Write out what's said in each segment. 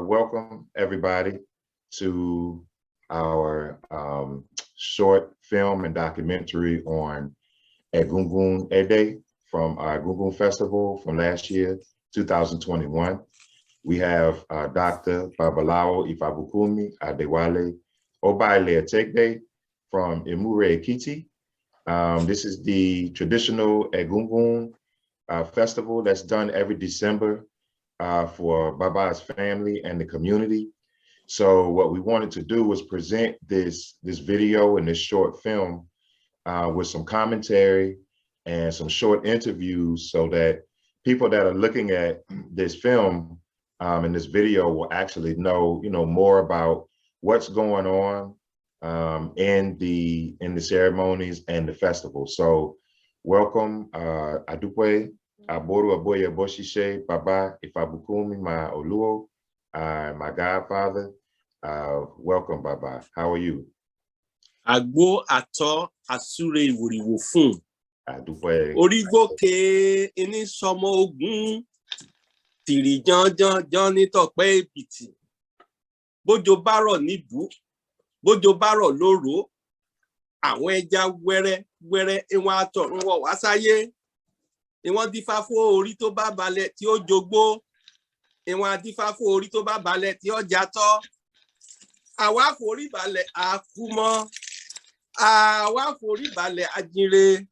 Welcome everybody to our short film and documentary on Egungun Ede from our Egungun Festival from last year, 2021. We have Dr. BABALAWO IFABUKUNMI ADEWALE Ile Ategbe from EMURE-EKITI. This is the traditional Egungun festival that's done every December for Baba's family and the community. So what we wanted to do was present this video and this short film with some commentary and some short interviews so that people that are looking at this film and this video will actually know, more about what's going on in the ceremonies and the festival. So welcome, Adukwe. Aboru Aboye Boshishe, Baba Ifabukumi, my Oluo, my godfather. Welcome, Baba. How are you? Agbo ato asure wuriwo fun. Adupe. Origo ke ini somo ogun tiri jan ni tope epiti. Bojo baro nibu, bojo baro loro. Àwọn ẹja wẹ́rẹ́ ìwọ̀n àtọ̀run wọ̀ wá sáyé. Ìwọ̀n dífá fún orí tó bá balẹ̀ tí ó jogbó. Ìwọ̀n dífá fún orí tó bá balẹ̀ tí ó jatọ́. Àwa forí balẹ̀ àkúmọ́. Àwa forí balẹ̀ àjínre.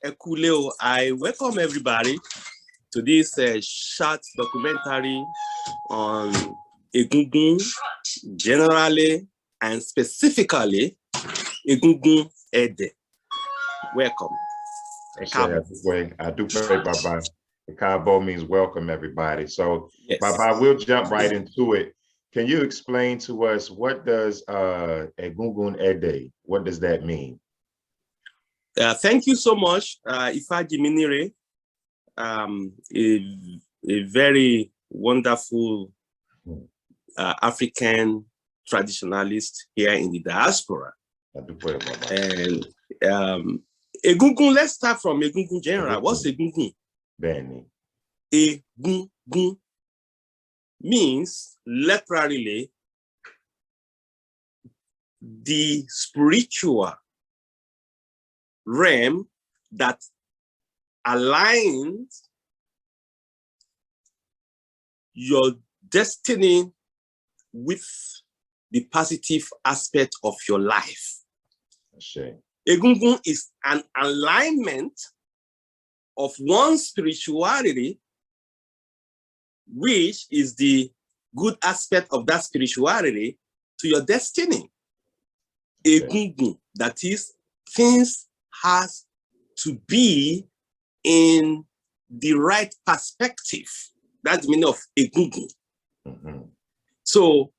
Ẹ kúlé o. I welcome everybody to this short documentary on Egungun generally and specifically Egungun Ede. Welcome. I do pray, Baba. Kabo means welcome, everybody. So, yes. Baba, we'll jump right into it. Can you explain to us what does Egungun Ede? What does that mean? Thank you so much, IFAJINMI-NIRE, a very wonderful African traditionalist here in the diaspora. And Egungun, let's start from Egungun general. What's Egungun? Benny. Egungun means literally the spiritual realm that aligns your destiny with the positive aspect of your life. Sure. Egungun is an alignment of one's spirituality, which is the good aspect of that spirituality, to your destiny. Okay. Egungun, that is, things has to be in the right perspective. That's the meaning of Egungun. Mm-hmm. So,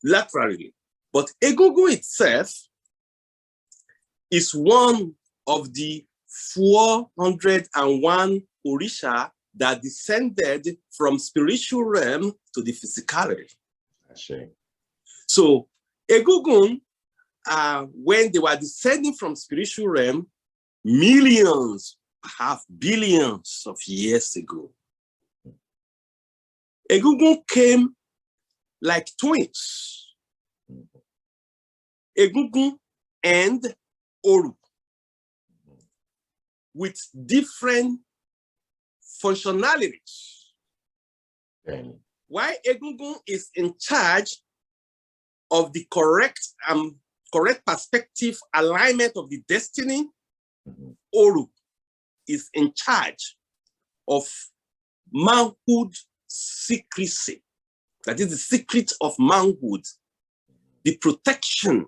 laterally. But Egungun itself is one of the 401 Orisha that descended from spiritual realm to the physicality. So Egungun, when they were descending from spiritual realm, millions, perhaps billions of years ago, Egungun came like twins. Egungun and Oru, with different functionalities. Why Egungun is in charge of the correct and correct perspective, alignment of the destiny, Oru is in charge of manhood secrecy. That is the secret of manhood, the protection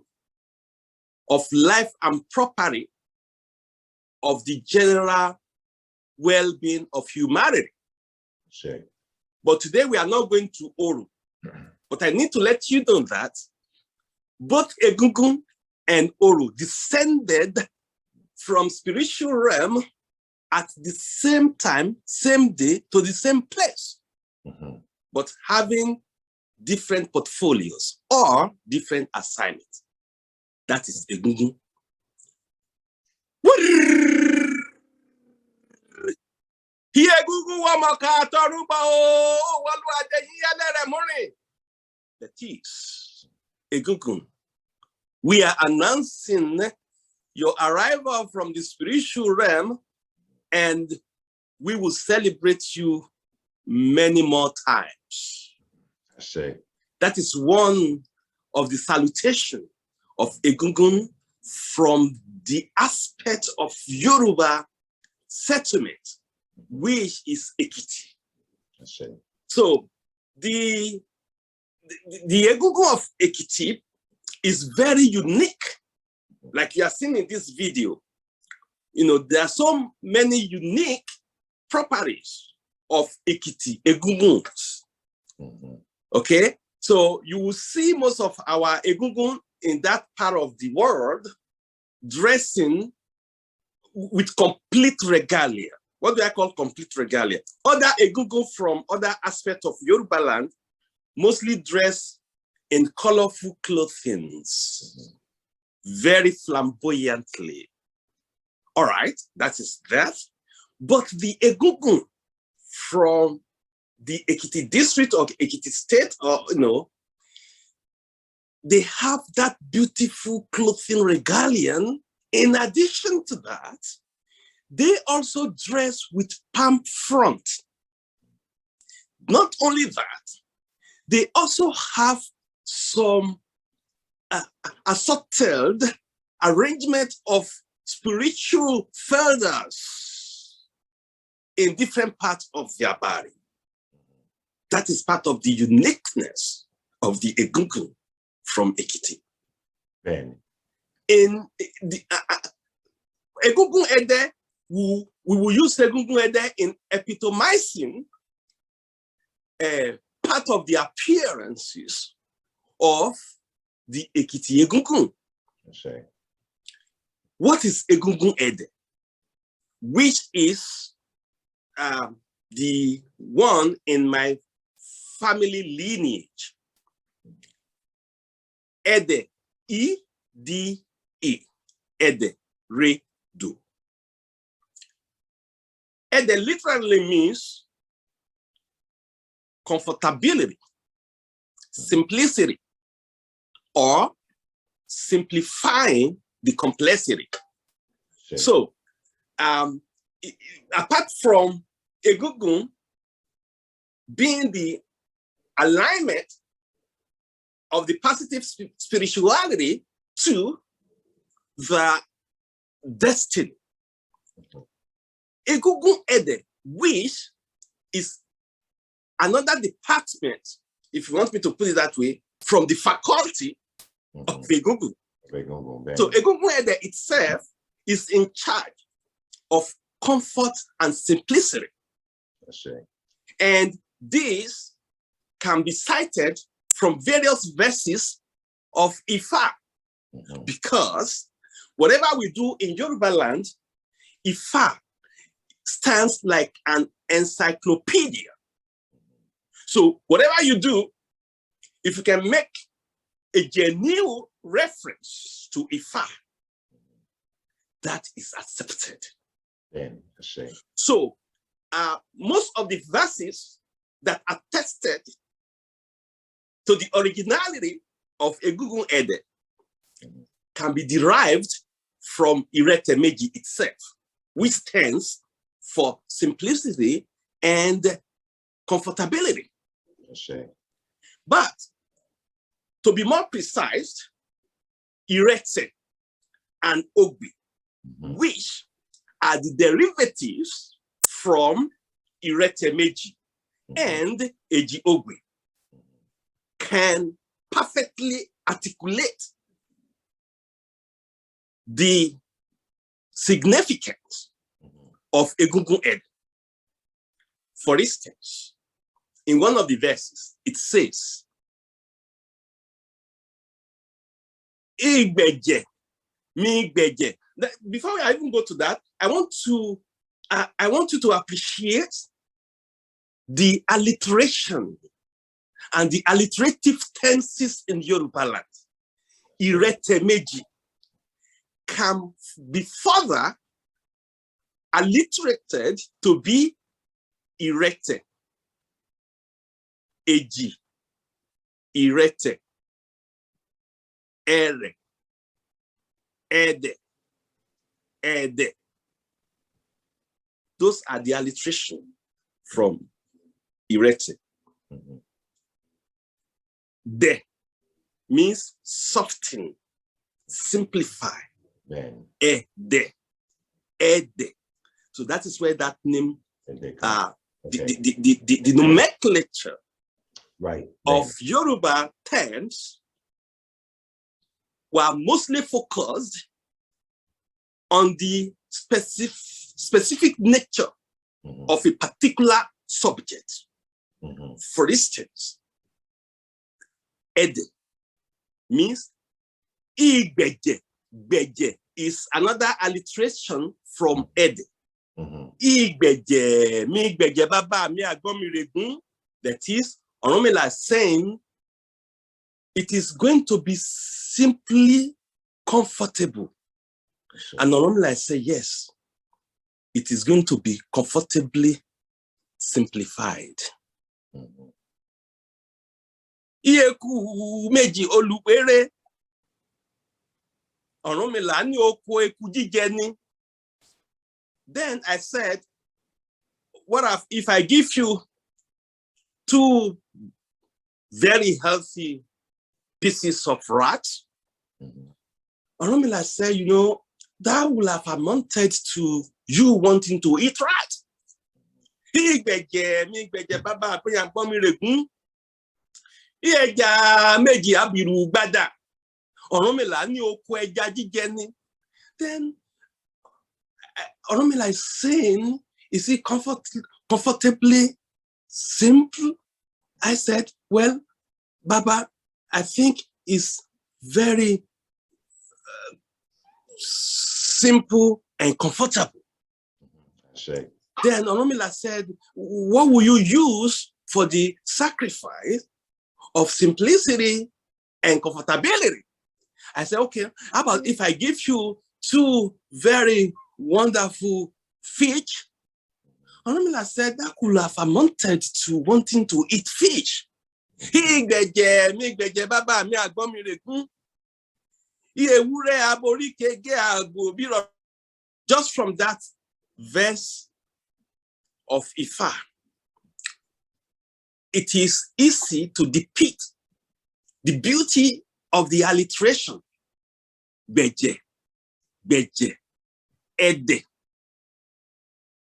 of life and property of the general well-being of humanity. Sure. But today we are not going to Oru. But I need to let you know that both Egungun and Oru descended from spiritual realm at the same time, same day, to the same place, but having different portfolios or different assignments. That is Egungun. That is Egungun. We are announcing your arrival from the spiritual realm, and we will celebrate you many more times. I see. That is one of the salutation of Egungun from the aspect of Yoruba settlement, which is Ekiti. I see. So the Egungun of Ekiti is very unique. Like you are seeing in this video, you know, there are so many unique properties of Ekiti, Egunguns. Okay, so you will see most of our Egungun in that part of the world dressing with complete regalia. What do I call complete regalia? Other Egungun from other aspects of Yoruba land mostly dress in colorful clothing, very flamboyantly. All right, that is that. But the Egungun from the Ekiti district or Ekiti state, or you know, they have that beautiful clothing regalian. In addition to that, they also dress with palm front. Not only that, they also have some assorted arrangement of spiritual feathers in different parts of their body. That is part of the uniqueness of the Egungun from Ekiti. Ben. In the Egungun Ede, we will use Egungun Ede in epitomizing part of the appearances of the Ekiti Egungun. What is Egungun Ede? Which is the one in my family lineage. Ede, E-D-E, Ede, Re-Du. Ede literally means comfortability, simplicity, or simplifying the complexity. Sure. So, apart from Egungun being the alignment of the positive spirituality to the destiny, Egungun Ede, which is another department, if you want me to put it that way, from the faculty of Egungun. So Egungun Ede itself is in charge of comfort and simplicity. And this can be cited from various verses of Ifa, because whatever we do in Yoruba land, Ifa stands like an encyclopedia. So whatever you do, if you can make a genuine reference to Ifa, that is accepted. So most of the verses that attested to the originality of Egungun Ede can be derived from Ile Ategbe itself, which stands for simplicity and comfortability. But to be more precise, Irete, and Ogbe, which are the derivatives from Irete Meji and Eji Ogbe, can perfectly articulate the significance of Egungun Ede. For instance, in one of the verses, it says, Igbeje, mi igbeje. Before I even go to that, I want you to appreciate the alliteration and the alliterative tenses in Yoruba land. Irete Meji can be further alliterated to be Irete, Eji, Irete, Ere, Ede, Ede. Those are the alliteration from Irete. De means soften, simplify. Ede, Ede. So that is where that name, the nomenclature of Yoruba terms were mostly focused on the specific nature of a particular subject. For instance, Ede means Igbeje. Beje is another alliteration from Ede. Igbeje, mi igbeje baba, mi agomiregun. That is, Orunmila saying it is going to be simply comfortable. And Orunmila say, yes, it is going to be comfortably simplified. Ieku meji olupere. Orunmila ni oko eku jije ni. Then I said, what if I give you 2 very healthy pieces of rat? Orunmila said, you know, that will have amounted to you wanting to eat rat. Then Orunmila is saying, is it comfortably simple? I said, well, Baba, I think it's very simple and comfortable. Then Orunmila said, what will you use for the sacrifice of simplicity and comfortability? I said, okay, how about if I give you 2 very wonderful fish? Orunmila said that could have amounted to wanting to eat fish. Just from that verse of Ifa, it is easy to depict the beauty of the alliteration. Beje, beje, ede,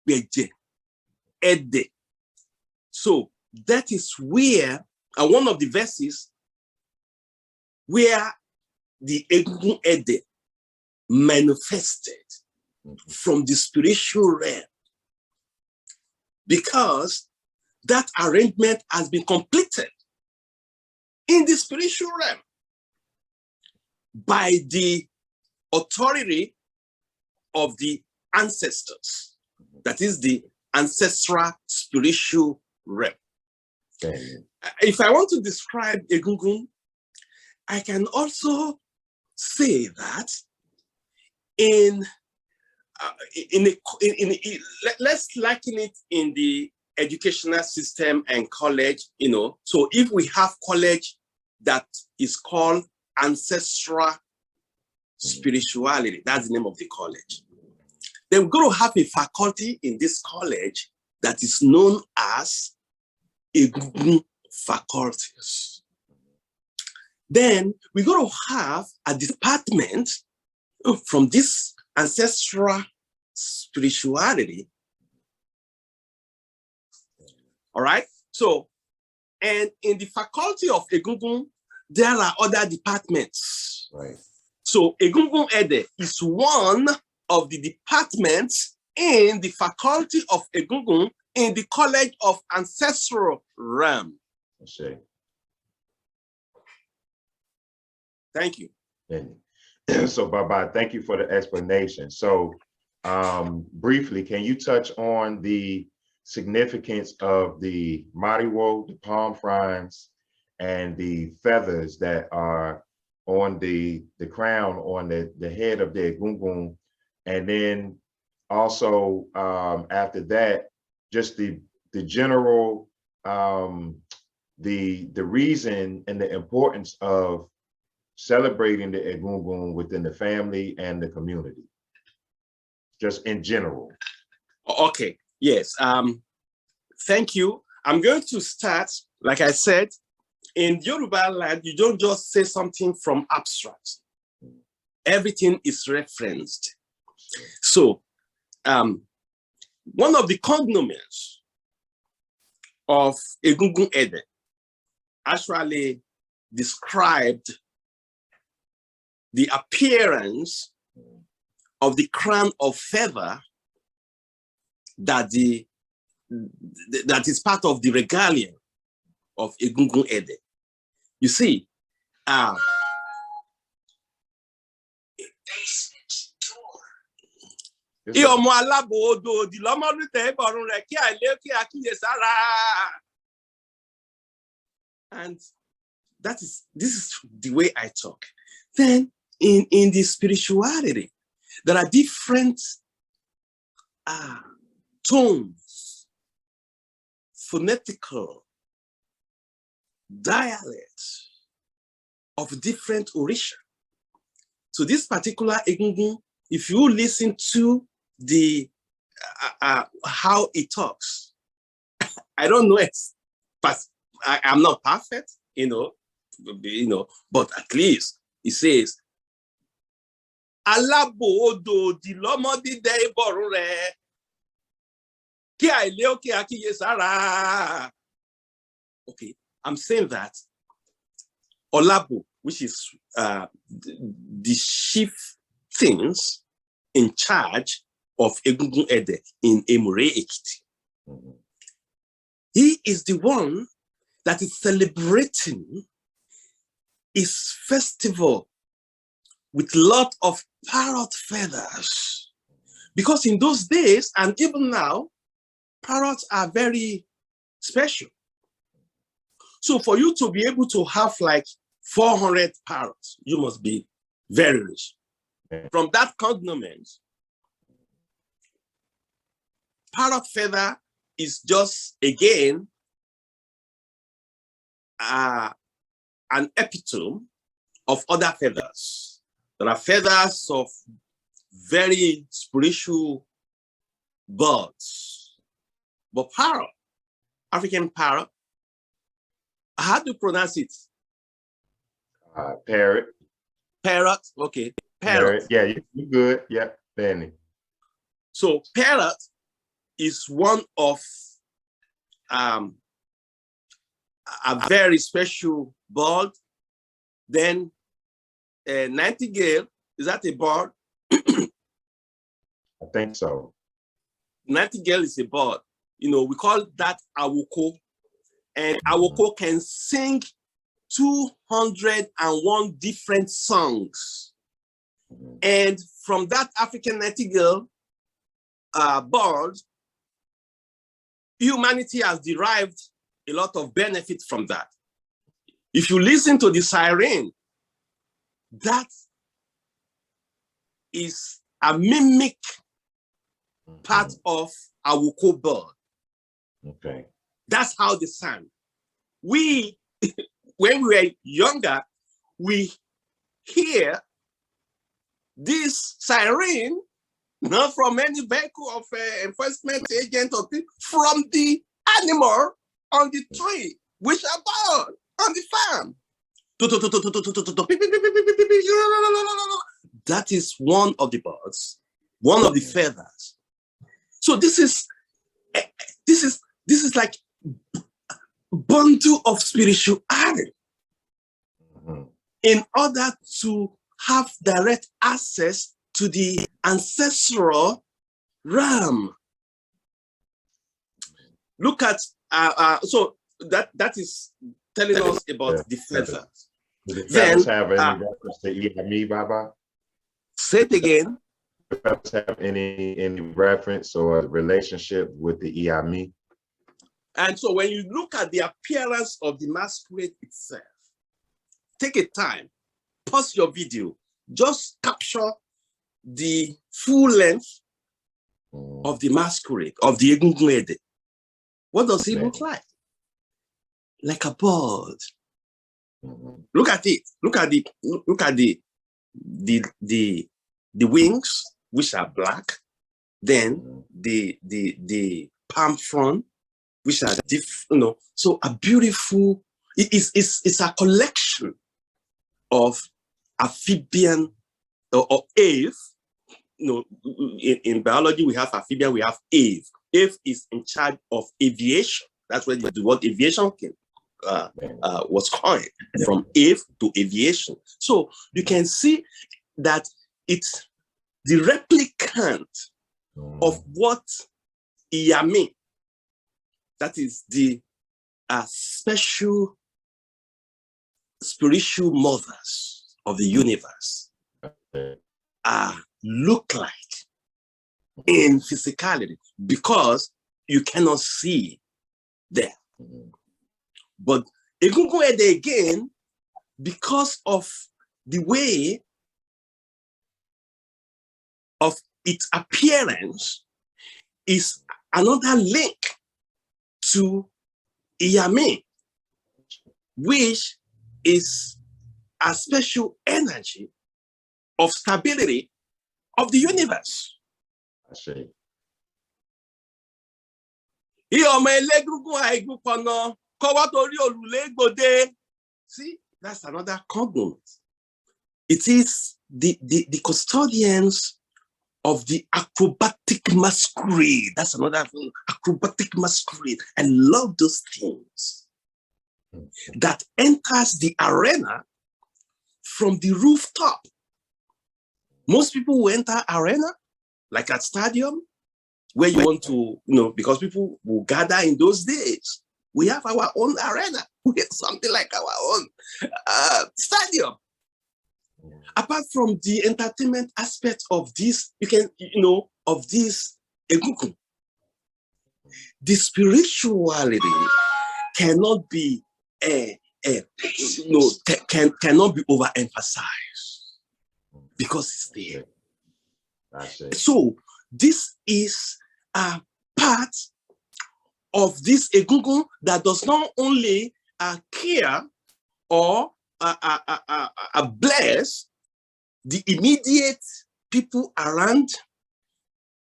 beje, ede. So that is where, one of the verses where the Egungun Ede manifested from the spiritual realm, because that arrangement has been completed in the spiritual realm by the authority of the ancestors. That is the ancestral spiritual realm. If I want to describe Egungun, I can also say that let's liken it in the educational system and college, you know. So if we have college that is called ancestral spirituality, that's the name of the college, then we're going to have a faculty in this college that is known as Egungun faculties. then we're going to have a department from this ancestral spirituality. All right. So, and in the faculty of Egungun, there are other departments. Right. So Egungun Ede is one of the departments in the faculty of Egungun in the College of Ancestral Realm. Thank you. So, Baba, thank you for the explanation. So, briefly, can you touch on the significance of the mariwo, the palm fronds, and the feathers that are on the crown on the head of the Egungun, and then also after that, just the general the reason and the importance of celebrating the Egungun within the family and the community, just in general. Okay. Yes. Thank you. I'm going to start, like I said, in Yoruba land, you don't just say something from abstract. Everything is referenced. So one of the cognomens of Egungun Ede actually described the appearance of the crown of feather that is part of the regalia of Egungun Ede. You see, and this is the way I talk. Then in the spirituality, there are different tones, phonetical dialects of different orisha. So this particular Egungun, if you listen to the how it talks, I don't know it, but I'm not perfect, you know, but at least it says, Alabo di lomodi de borure. Okay, I'm saying that Olabo, which is the chief things in charge of Egungun Ede in EMURE-EKITI. He is the one that is celebrating his festival with a lot of parrot feathers. Because in those days, and even now, parrots are very special. So for you to be able to have like 400 parrots, you must be very rich. From that cognomen, parrot feather is just, again, an epitome of other feathers. There are feathers of very spiritual birds. But parrot, African parrot, how do you pronounce it? Parrot. Parrot, okay. Parrot. Yeah, you good. Yeah, Benny. So parrot is one of a very special bird. Then nightingale, is that a bird? I think so. Nightingale is a bird. You know, we call that awoko. And awoko can sing 201 different songs. And from that African nightingale bird, humanity has derived a lot of benefit from that. If you listen to the siren, that is a mimic part of awoko bird. Okay. That's how they sang. We, when we were younger, we hear this siren, not from any vehicle of enforcement agent or from the animal on the tree, which are born on the farm. That is one of the birds, one of the feathers. So this is like bundle of spirituality in order to have direct access to the ancestral realm. Look at so that is telling us about the feathers. Do the feathers have any reference to EME, Baba? Say it again. Do the feathers have any reference or relationship with the EME? And so when you look at the appearance of the masquerade itself, take a time, pause your video, just capture the full length of the masquerade, of the Egungun Ede. What does he look like? Like a bird. Look at it. Look at the wings, which are black. Then the palm front, which are different. So a beautiful. It's a collection of amphibian or ave. In biology we have amphibian, we have ave. Ave is in charge of aviation. That's where the word aviation came. Was coined from ave to aviation. So you can see that it's the replicant of what Iyami, that is the special spiritual mothers of the universe, look like in physicality, because you cannot see them. But Egungun Ede again, because of the way of its appearance, is another link to Iyami, which is a special energy of stability of the universe. I see. See, that's another cognate. It is the custodians of the acrobatic masquerade. That's another thing, acrobatic masquerade. I love those things that enters the arena from the rooftop. Most people who enter arena, like at stadium, where you want to, because people will gather in those days. We have our own arena. We have something like our own stadium. Apart from the entertainment aspect of this, you can, of this Egungun, the spirituality cannot be, cannot be overemphasized because it's there. So this is a part of this Egungun that does not only care or bless the immediate people around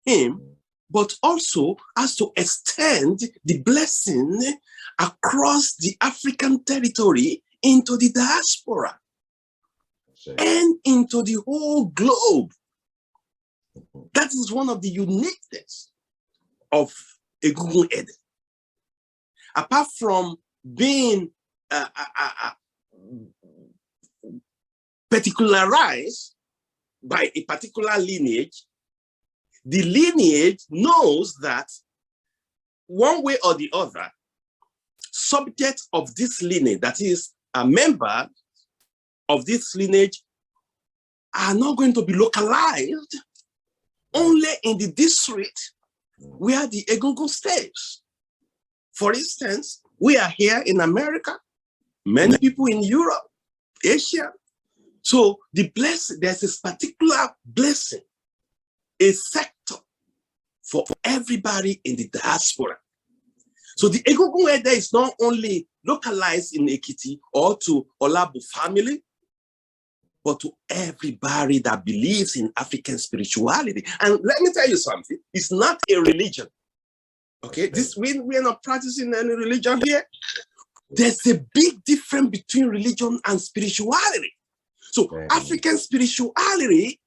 him, but also has to extend the blessing across the African territory into the diaspora and into the whole globe. That is one of the uniqueness of Egungun Ede. Apart from being particularized by a particular lineage, the lineage knows that one way or the other, subjects of this lineage, that is a member of this lineage, are not going to be localized only in the district where the Egungun stays. For instance, we are here in America, many people in Europe, Asia. So the blessing, there's this particular blessing, a sector for everybody in the diaspora. So the Egungun Ede is not only localized in Ekiti or to Olabu family, but to everybody that believes in African spirituality. And let me tell you something, it's not a religion. Okay, we are not practicing any religion here. there's a big difference between religion and spirituality. So African spirituality,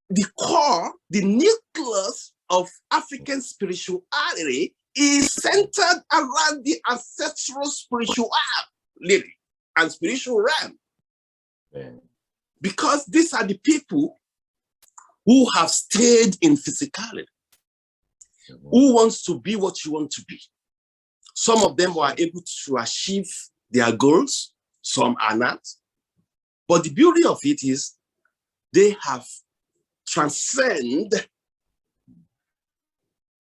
the core, the nucleus of African spirituality is centered around the ancestral spirituality and spiritual realm. Because these are the people who have stayed in physicality, who wants to be what you want to be. Some of them were able to achieve their goals, some are not. But the beauty of it is they have transcended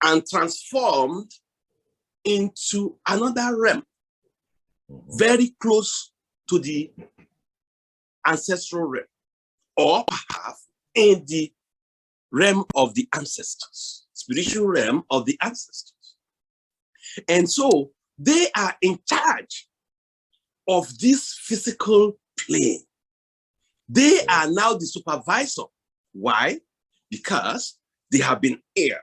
and transformed into another realm, very close to the ancestral realm, or perhaps in the realm of the ancestors, spiritual realm of the ancestors. And so they are in charge of this physical plane. They are now the supervisor. Why? Because they have been here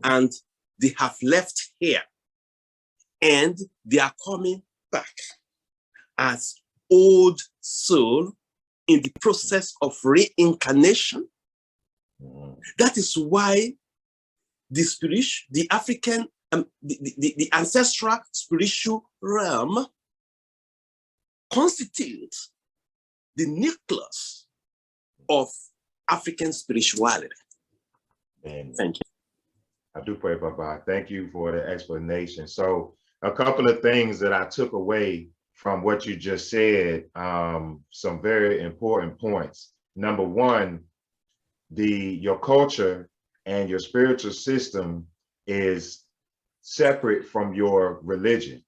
and they have left here and they are coming back as old soul in the process of reincarnation. That is why the African, the ancestral spiritual realm constitutes the nucleus of African spirituality. And thank you. I do pray, Baba. Thank you for the explanation. So a couple of things that I took away from what you just said, some very important points. Number one, your culture and your spiritual system is separate from your religion.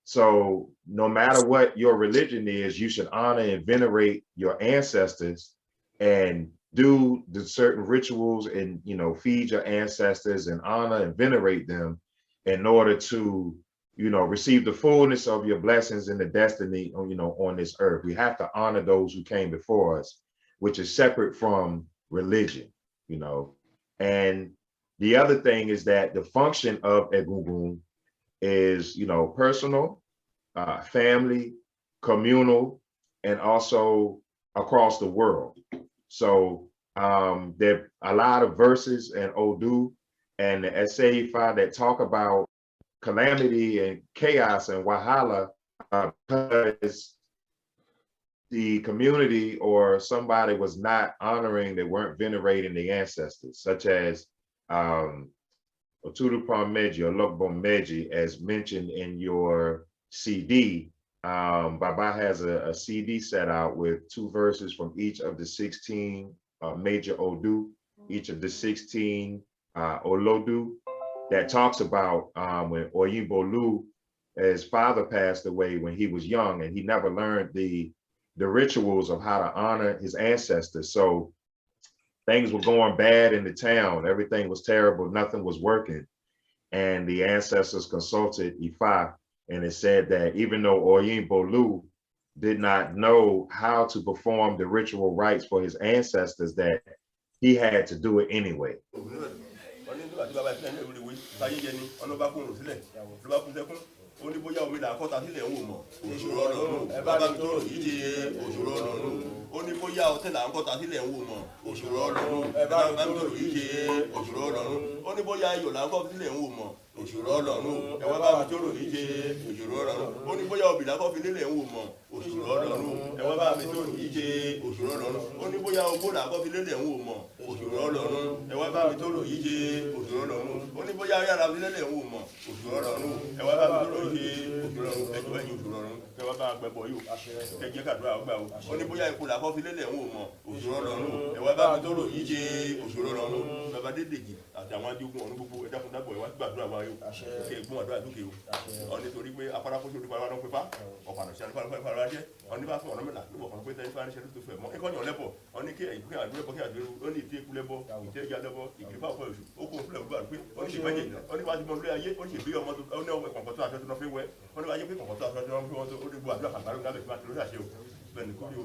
So no matter what your religion is, you should honor and venerate your ancestors and do the certain rituals and, feed your ancestors and honor and venerate them in order to, receive the fullness of your blessings and the destiny, on this earth. We have to honor those who came before us, which is separate from religion, And the other thing is that the function of Egungun is, personal, family, communal, and also across the world. So there are a lot of verses in Odu and the Eseifa that talk about calamity and chaos and wahala because the community or somebody was not honoring, they weren't venerating the ancestors, such as Otudu Meji or Lokbon Meji, as mentioned in your CD. Baba has a CD set out with 2 verses from each of the 16 major Odu, each of the 16 Olodu, that talks about when Oyimbolu, his father passed away when he was young, and he never learned the rituals of how to honor his ancestors. So things were going bad in the town. Everything was terrible. Nothing was working. And the ancestors consulted Ifa, and it said that even though Oyimbolu did not know how to perform the ritual rites for his ancestors, that he had to do it anyway. Ó ní bóyá omi là ń kọ́ta sílẹ̀ ń wò mọ̀ òṣòro ọlọ́run ẹ bá mi tó rò yìí ṣe òṣòro ọlọ́run ó ní bóyá ọtí là ń kọ́ta sílẹ̀ ń wò mọ̀ òṣòro ọlọ́run ẹ bá mi tó rò yìí ṣe òṣòro ọlọ́run ó ní bóyá iyọ̀ là ń kọ́ta sílẹ̀ ń wò mọ̀ òṣòro ọlọ́run ẹ wá bá mi tó rò yìí ṣe òṣòro ọlọ́run ó ní bóyá obì là ń kọ́ fi lélẹ̀ ń wò mọ̀ òṣòro ọlọ́run ẹ wá bá mi tó rò yìí ṣe òṣòro ọlọ́run ó ní bóyá ogbó là ń kọ́ fi lélẹ̀ ń wò mọ̀ òṣòro ọlọ́run ẹ wá bá mi tó rò yìí ṣe òṣòro ọlọ́run ó ní bóyá yàrá fi lélẹ̀ ń wò mọ̀ òṣòro ọlọ́run ẹ wá bá mi tó rò yìí ṣe òṣòro ọlọ́run ẹjọ́ ẹ̀yìn òṣòro ọlọ́run ẹ wá bá gbẹbọ yìí ẹ jẹ́ kàdúrà ọgbà o ó ní bóyá ipò làkọ́ fi lélẹ̀ ń wò mọ̀ òṣòro ọlọ́run ẹ wá bá mi tó rò yìí ṣe òṣòro ọlọ́run bàbá Dédèjì àti àwọn adigun ọ̀run gbogbo ẹ̀dá fún dábọ̀ ẹ̀ wá gbàdúrà wa yóò kẹ́ ẹ̀ gbọ́n àdúrà dúkẹ́ o ọ nítorí pé afárafóso nípa wa náà pépá ọ̀pànà ṣe àlùfáà ara jẹ́ ọ ní bá fún ọ̀nà mẹ́ta níbọ̀ kan pé tẹ́lifí fáwọn iṣẹ́ tó fẹ́ mọ́ ẹ̀kọ́ yàn lẹ́bọ̀ ọ ní kí ẹ̀yìn àdúrà bọ́ kí àdúrà ó ní ìtí ekú lẹ́bọ̀ ìtí ẹja lẹ́bọ̀ ìkìlífà ọ̀pọ̀ oṣù ó kó fúnlẹ̀ olúwa pé ó ní ìbẹ́jẹ̀ ó ní wá ti mọ lórí ayé ó ní ìbí ọmọ tó ó ní ọmọ kọ̀ǹkọ̀ tó aṣọ tó fi wẹ́ ó ní wáyé pé kọ̀ǹkọ̀ tó aṣọ tó fi wọ́n tó ó ní gbọ́ àdúrà kàkàrú lábẹ́ fún àti lórí àṣẹ o bẹ́ẹ̀ ni kúrò.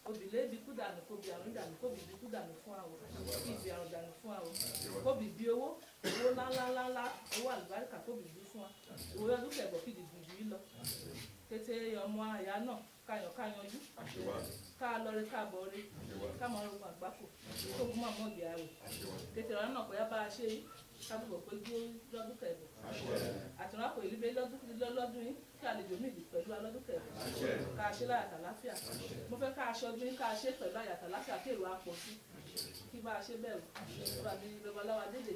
Obìlẹ̀ bí kú dànù kó bí àrùn dànù kó bí kú dànù fún àwọn kí ibi àrùn dànù fún àwọn kó bí bí owó ńláńláńlá owó àlùbáríkà kó bí bí fún wa owó ọdún kẹbọ kí dìbò yìí lọ kété ọmọ àyà náà káyanjú ká lọrẹ ká bọrẹ ká mọ ọrùn àgbákò tó kú mọ ọmọ ìyá rẹ kété ọ̀rọ̀ náà kọ́ yá bá a ṣe yìí kábùbọ̀ pé gbó lọ́dún kẹbọ àtúnrápò ìlíbẹ lọ́dún yìí kí àlejò mi pẹ̀lú alọ́dún kẹbọ ká ṣe láyàtà láfíà mo fẹ́ ká aṣọ ọdún yìí ká ṣe pẹ̀lú àyàtà láfíà kí èrò apọ̀ sí kí bá a ṣe bẹ̀rù bàbí babaláwo adédè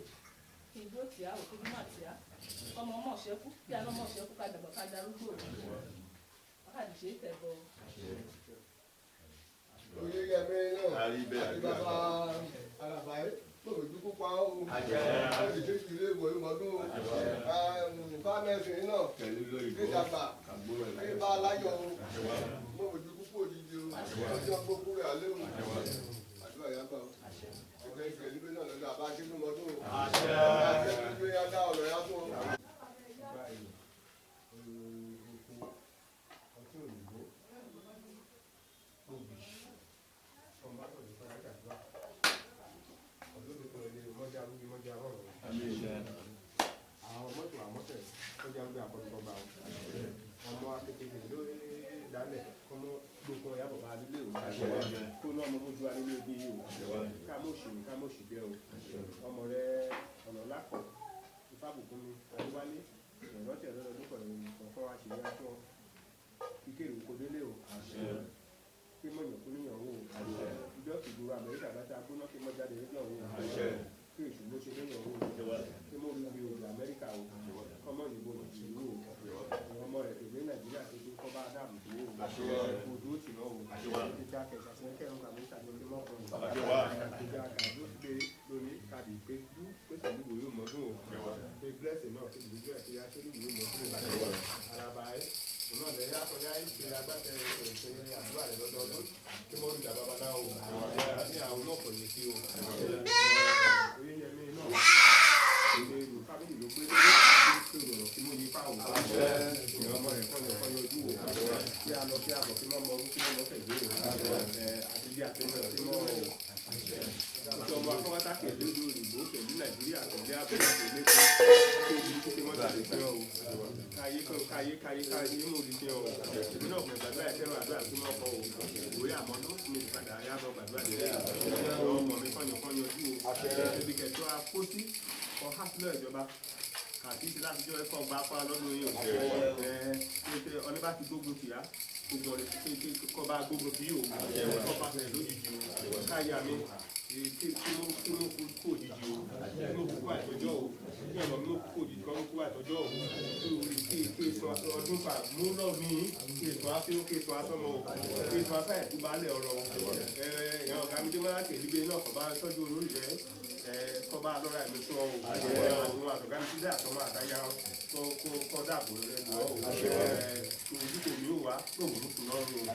kí igbó tìá òkú bí má tìá ọmọ ọmọ ṣẹ́kú kí àná ọmọ ṣẹ́kú ká dàgbà ká darúgbò wákàtí ṣe tẹ̀bọ̀. Oyè yẹmi náà àti bàbá àlàbáyé lóòjú púpọ̀ ohun láti ṣe ìlú ìwé ìmọ̀dún fámẹ́sì náà níjàmbá ní bá aláyọ̀ lóòjú púpọ̀ òjijì ọjọ́ gbogbo rẹ̀ alẹ́ òun àdúrà yàgbà ọ̀gá ìgbẹ́ níbẹ̀ náà lọ́dọ̀ àbá ṣe ìmọ̀dún àti ìlú yàgbà ọ̀rọ̀ yàtọ̀. Àwọn mọ́tò àmọ́tẹ̀ tó jẹ́ ọgbẹ́ àkọ́tùkọ́gbà ọmọ akékeré lórí ìdálẹ̀ kọ́mọ́ gbogbo ẹ̀yà bàbá nílé òun kó náà mọ́ mójú alẹ́ ibi yìí o kámọ́ọ̀ṣì bẹ́ o ọmọ rẹ ọ̀nà lápọ̀ ìfàbùkúnmi àdéwálé ìrántí ẹ̀rọ kọ̀ọ̀kan wá ṣe yá fún kíkéré kò délé o kí mọ̀nyàn kú níyàn o ìjọ ìgboro Amẹ́ríkà bá ta gbóná kí mọ́ jáde níjọ́ o kí èṣù ló ṣe léyàn o kí mo rí ibi òjò Amẹ́ríkà o kọ́mọ ìbò ìṣèlú o ọmọ rẹ̀ tèmi Nàìjíríà tó tó kọ́ bá dáàbò tó o odò tì náà o ìjà kẹsà sí kẹrùn Amẹ́ríkà tó ní mọ́kànlá ìjà kàdó pé lóní kàdí pé pèsè ìlú ìwé mọ́dún o pé blessing náà pé ìlú ẹ̀ ti yá sí ìlú ìwé mọ́dún o araba ẹ̀ òun náà lẹ́yìn akọjá ìṣe agbátẹ ìṣe àdúrà rẹ̀ lọ́dọọdún kí mo rí ìjàmbá náà o ní àwọn náà kò ní sí o oyè yẹmi náà ilé ìlú fámìlì ló gbé lórí tí ó rọrùn kí mo yí fáwọn ìyá ọmọ rẹ̀ kọ́ yọjú o kí a lọ kí a bọ̀ kí wọ́n mọ owó kí wọ́n mọ fẹ̀gbé o àti bí àtẹnudẹ tí wọ́n rọ̀ ìjọ ọmọ akọ́wátá kẹ̀lé olú òyìnbó pẹ̀lú Nàìjíríà pẹ̀lú abẹ́rẹ́ ìpínlẹ̀ tó ojú títí wọ́n jáde fẹ́ o káyé mú orí fẹ́ o èmi náà fún ìgbàgbọ́ ẹ̀kẹ́rọ àdúrà tí wọ́n kọ́ o òwe àmọ́ tó fún mi padà yàtọ̀ gbàdúrà lẹ́yìn ọmọ mi kọ́yọ̀kọ́yọ̀ ojú o ibi kẹ̀tọ́ akósí ọ̀hásílẹ̀ ìjọba àti ti láti jọ ẹ̀kọ́ gba apá lọ́dún yìí o ọ̀nẹ́bá ti gbógun tìyá gbogbo ọ̀rẹ́ kọ́ bá gbógun tì yìí o kọ́ bá fẹ̀ lójijì o káyà mi kí ló kó òjijì o kí ló kó àtọ́jọ́ o kí ọ̀nà ló kó òjijì kan kó àtọ́jọ́ o kí èso ọdún fà mú lọ́ọ̀mí kí èso afẹ́ kí èso asọ́mọ o kí èso afẹ́ ìtúbalẹ̀ ọ̀rọ̀ ẹ̀yàn ọ̀gá mi tó máa tẹ̀lé gbé náà kọ̀ bá tọ́jú olórí rẹ̀ kọba lọ́ra ẹ̀mí tó ọ̀hún àwọn àtọ̀gá ní sílẹ̀ àtọmọ àtàyà kọ́ dàbò rẹ̀ lọ́ òun ojú kò ní ó wá lóògùn fún lọ́rùn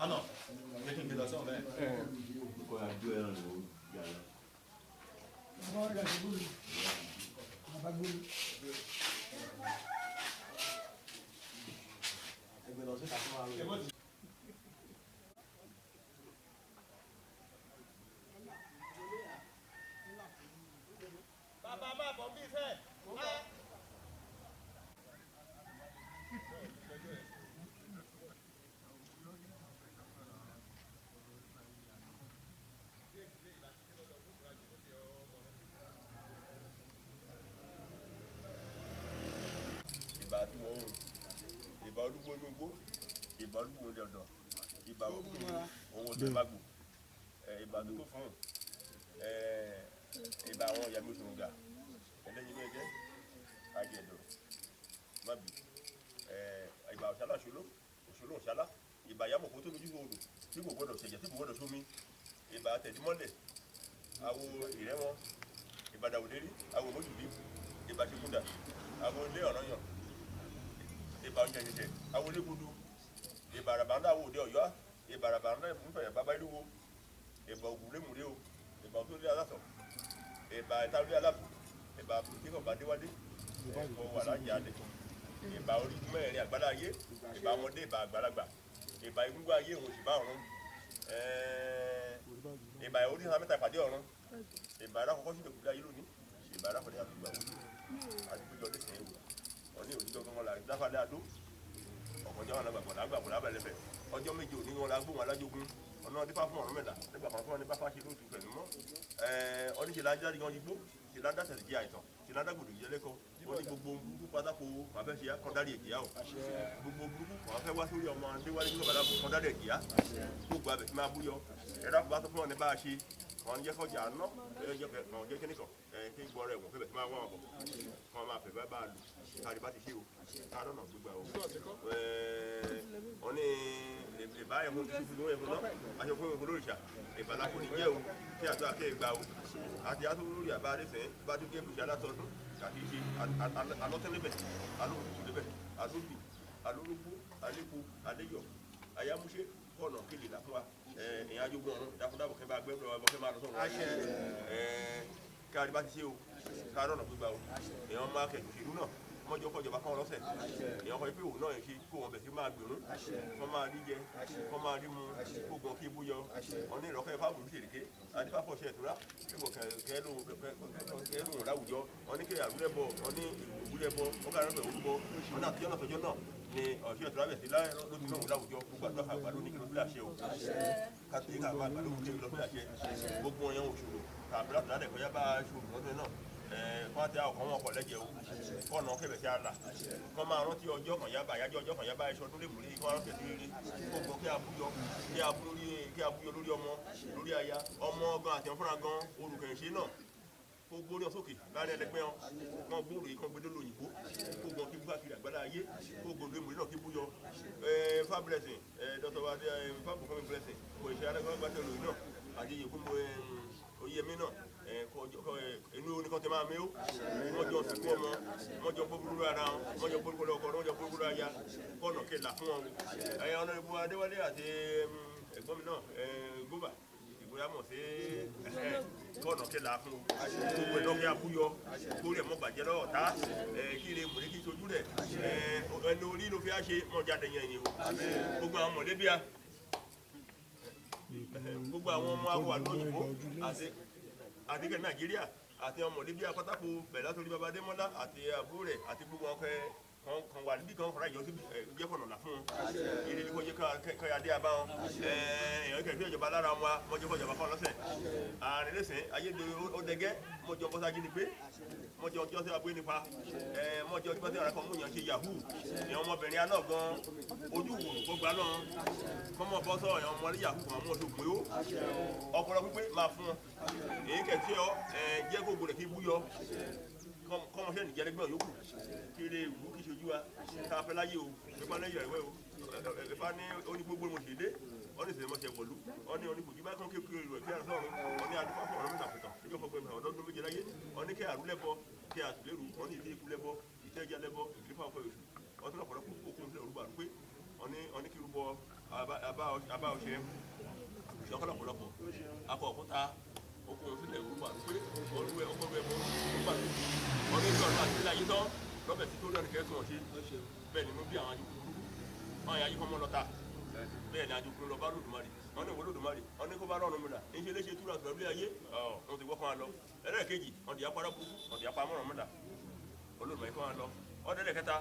Ano, jẹ́ kí n gbé lọ sọ́ọ̀ bẹ́ẹ̀. Kọ́ àjọ ẹran ló yàrá. Bàbá máa bọ̀ bí fẹ́. ohun ìbà olúgbó inú igbó ìbà olúgbó ilé ọ̀dọ̀ ìbà ohun ọ̀dọ̀ ìbàgbò ìbà tó fún ìbà àwọn ìyá mi òṣòro gà ẹlẹ́yin mẹ́jẹ́ àjẹ̀dọ̀ mábì ìbà òṣàlá òṣòló òṣàlá ìbà yàmọ̀ kó tó lójú odò tí kò gbọdọ̀ ṣẹ̀jẹ̀ tí kò gbọdọ̀ sómi ìbà tẹ̀dímọ́lẹ̀ àwo ìrẹ́wọ̀n ìbàdàn òdérí àwo mójúbí ìbà ṣekúndà àwo ilé ọ̀ranyàn ìbà oúnjẹ ṣẹṣẹ àwo ilé gudu ìbà àràbàndà àwo òde ọ̀yọ́ ìbà àràbàndà ìfúnfẹ̀yà bàbá ìlúwo ìbà ògùnlémùrè o ìbà tó lé alásọ ìbà ìtàlẹ́ alábù ìbà kíkọ̀ bàdéwálé ẹ̀kọ́ wà láyé adé ìbà orí mẹ́rin àgbàlá ayé ìbà ọmọdé ìbà àgbàlagbà ìbà egungun ayé òun ìbà ọ̀run ìbà orí sáà mẹ́ta ìpàdé ọ̀run ìbà alákọ̀ọ́kọ́ sí ìdòkúlé ayé lónìí ìbà alákọ̀ọ́dé àtúgbà wọlé àdúgbò lẹ́sẹ̀ ẹ̀wò ọ̀ní òdìjọ́ gan la dáfàlẹ́ adó ọ̀kọ̀jọ́ wọn lágbàgbọ̀ lágbàgbọ̀ lábẹ́lẹ́fẹ̀ ọjọ́ méje òní wọn la gbóhùn alájogun ọ̀nà dípá fún ọ̀rọ̀ mẹ́ta nígbà kan fún wọn ní báfá ṣe lóòtú pẹ̀lú mọ́ ọdíṣe lájá rí wọn igbó ṣe ládá tẹ̀lé jẹ́ àìtàn ṣe ládá gbòdò jẹ́ lẹ́kọ̀ọ́ ó ní gbogbo burúkú pátákó àfẹ́ ṣe kọ́ndárì èjìyà o gbogbo burúkú wọn fẹ́ wá sórí ọmọ adéwálé ní ọ̀bàdà kọ́ndárì èjìyà gbogbo abẹ tí máa búyọ ẹ̀rọ àpò bá tó fún wọn ní bá a ṣe wọn jẹ́ kọjá ná jẹ́ kíníkan kí n gbọ́ rẹ̀ wọ́n fẹ́ bẹ̀ tí máa wọ́n ọkọ̀ wọn máa fẹ́ bá a lò káàdì bá ti ṣe o káàdì ọ̀nà gbogbo àwọn wọn ní ìbá ẹ̀fọn tó fún lóyè fún náà aṣọ fún ìfún lóríṣà ìbàlá kò ní jẹ́ o kí àtọ́ àkẹ́ ìgbà o àti àtọ́ lórí àbá adéfẹ́ bá tó gé bùsà látọ̀dún kàkí ṣe alọ́tẹ́lẹ́bẹ̀ alóòtútùlẹ́bẹ̀ alóbì alórógbó alépo aléyọ̀ ayámúṣe kọ̀nà kéde làfún wa ìyẹn ajogun ọ̀run dákúndàbọ̀ kẹ́ bá gbẹ́bọ̀ ọmọkẹ́ máa lọ sọ̀rọ̀ káàdì bá ti ṣe o káàdì ọ̀nà gbígbà o èèyàn máa kẹ̀kẹ́ ìlú náà mọ́jọ́ kọjọba fún ọlọ́sẹ̀ èèyàn kọ́ pé òun náà ṣe kó wọn bẹ̀ sí máa gbèrún kọ́ máa rí jẹ kọ́ máa rí mu kó gan kí ibú yọ wọn ní ìrọ̀kẹ́ fáwọn olùṣèlérí adífáfọ̀ ṣe ìtura nígbà kẹ́lóhùn láwùjọ wọn ní kéèyàn àrúlẹ̀bọ wọn ní ìwúlẹ̀bọ wọn kà rẹ̀ orúbọ wọn náà tíjọ́ náà tọjọ́ náà ni ọ̀ṣẹ́ ìtura bẹ̀ sí lóbi náà láwùjọ gbogbo àdúrà àgbàdo ní kí ló bí àṣẹ o káàkiri ká máa gbàdo kí ló bí àṣẹ gbogbo ọyàn òṣòro tàbí láti ládẹ̀ kọjá bá ṣòro lọ́dún náà kọ́ tí a ọ̀kan wọn kọ̀ lẹ́jẹ̀ o kọ́nà kẹ̀bẹ̀ sí àlà kọ́ máa rántí ọjọ́ kan yá bá àyájọ́ ọjọ́ kan yá bá ẹṣọ tó lè múlé kọ́ rántí ẹ̀sìn rere gbogbo kí abúyọ lórí ọmọ lórí aya ọmọ gan àti ọ̀fúnra gan olùkẹ̀yìnṣe náà kó gbórí ọ sókè láàrin ẹlẹgbẹ́ wọn gbóòrò yìí kan gbẹdọ́ lóyìnbó kó gan kí bú káàkiri àgbàlá ayé kó gbòdó ìmúlẹ̀ náà kí bú yọ fábílẹ̀sìn dr fábùkúnmi blessing kò ìṣe adágbàgbàtẹ̀ lóyìn náà àjẹyẹ fún oyèmí náà inú oníkan tẹ máa mẹ́ ó wọ́n jọ sìnkú ọmọ wọ́n jọ gbógbóró ara wọn wọ́n jọ gbógbóró ọkọ wọ́n jọ gbógbóró aya kọ́nà kẹlà fún wọn ọ̀nà ìbú adéwálé àti ẹ̀gbọ́n mi náà gómà ìgbóyà mọ̀ sí kọ́nà kẹlà fún gbogbo ẹ̀dọ́gẹ́ abúyọ kórè mọ́ bàjẹ́ lọ́wọ́ tá kí lè mọ̀ ní kí sojú rẹ̀ ẹni orí ló fi á ṣe mọ̀ jáde yẹn yìí o gbogbo àwọn mọ̀lẹ́bí a gbogbo àwọn ọmọ awọ àlóyìnbó àdìgẹ́ nàìjíríà àti ọmọ níbi àpátákó bẹ̀rẹ̀ látòrí baba adémọ́lá àti àbúrò rẹ̀ àti gbogbo wọn kan wà níbi kan fara ìjọ sí jẹ́kọ̀nà là fún un ilé ní kò jẹ́ kọ́yadé abá wọn èèyàn kẹ̀kẹ́ ìjọba lára wọn mọ́jọ́ kọjọba fún ọlọ́sẹ̀ ààrẹ lẹ́sẹ̀ ayédè ó dẹgẹ́ mọ́jọ́ bọ́sájí ni pé mọ́jọ́ ọjọ́ sí abúlé nípa mọ́jọ́ ọjọ́ sí àrẹ́kọ̀ múyàn ṣe yahoo èèyàn ọmọbìnrin aná gan ojú wòrò kó gbá náà kọ́mọ bọ́ sọ èèyàn ọmọ ní yahoo kan mọ́ oṣù pé ó ọpọlọ pípé máa fún wọn èyí kẹ̀kẹ́ ọ jẹ́ gbogbo rẹ̀ kí bú yọ kọ́mọṣẹ́ nìjẹ́lẹ́gbẹ́ yòókù kí lè wú kí ṣojú wa ká fẹ́ láyé o nípa lẹ́yìn ẹ̀wẹ́ o ìfá ní oní gbogbo mo ṣe dé ọ́nì ìṣẹ̀lẹ̀ mọ́ṣẹ́ wọ̀lú ọ́nì oníbùjú bá kán kékeré rẹ̀ kí àrùsọ̀rùn ọ́nì adúpá fún ọ̀rọ̀ mẹ́ta pẹ̀tàn níjọ́ fọ́gbẹ́ mẹ́ta ọdọ́dún méje láyé ọ́nì kẹ́ àrúlẹ́bọ kẹ́ àtìlérù ọ́nì ìdí ikú lẹ́bọ ìtẹ́ ẹja lẹ́bọ ìgbìfà ọkọ̀ èṣù ọ́n tó lọ́pọ̀lọpọ̀ òkun ìfẹ́ òrùbà rú pé ọ́nì kí rúbọ abá ọṣẹ ìṣọ́kọ̀lọpọ̀lọpọ̀ akọ òkúta okun ìfẹ́ òrùbà rú pé ọlúwẹ̀ ọkọ̀wẹ̀ mọ́ òrùbà rú ọ́nì ìṣọ̀rọ̀ àti ilé ayé tán lọ́bẹ̀ tí tó lọ́nà kẹ́sùn ọ̀ṣẹ́ bẹ́ẹ̀ ni mo bí àwọn ayíkú ọ̀hún ayíkú ọmọ lọ́ta bẹ́ẹ̀ ni àjòkú lọ bá lòdùmarè wọ́n ní ìwé lòdùmarè wọ́n ní kó bá rọrùn mìíràn ní ṣe léṣe túrà gbẹ̀rú ayé wọ́n ti gbọ́ fún wa lọ ẹlẹ́ẹ̀kejì wọ́n di apá burúkú wọ́n di apá mọ́ràn mìíràn olódùmarè fún wa lọ ọdẹ lẹ́kẹta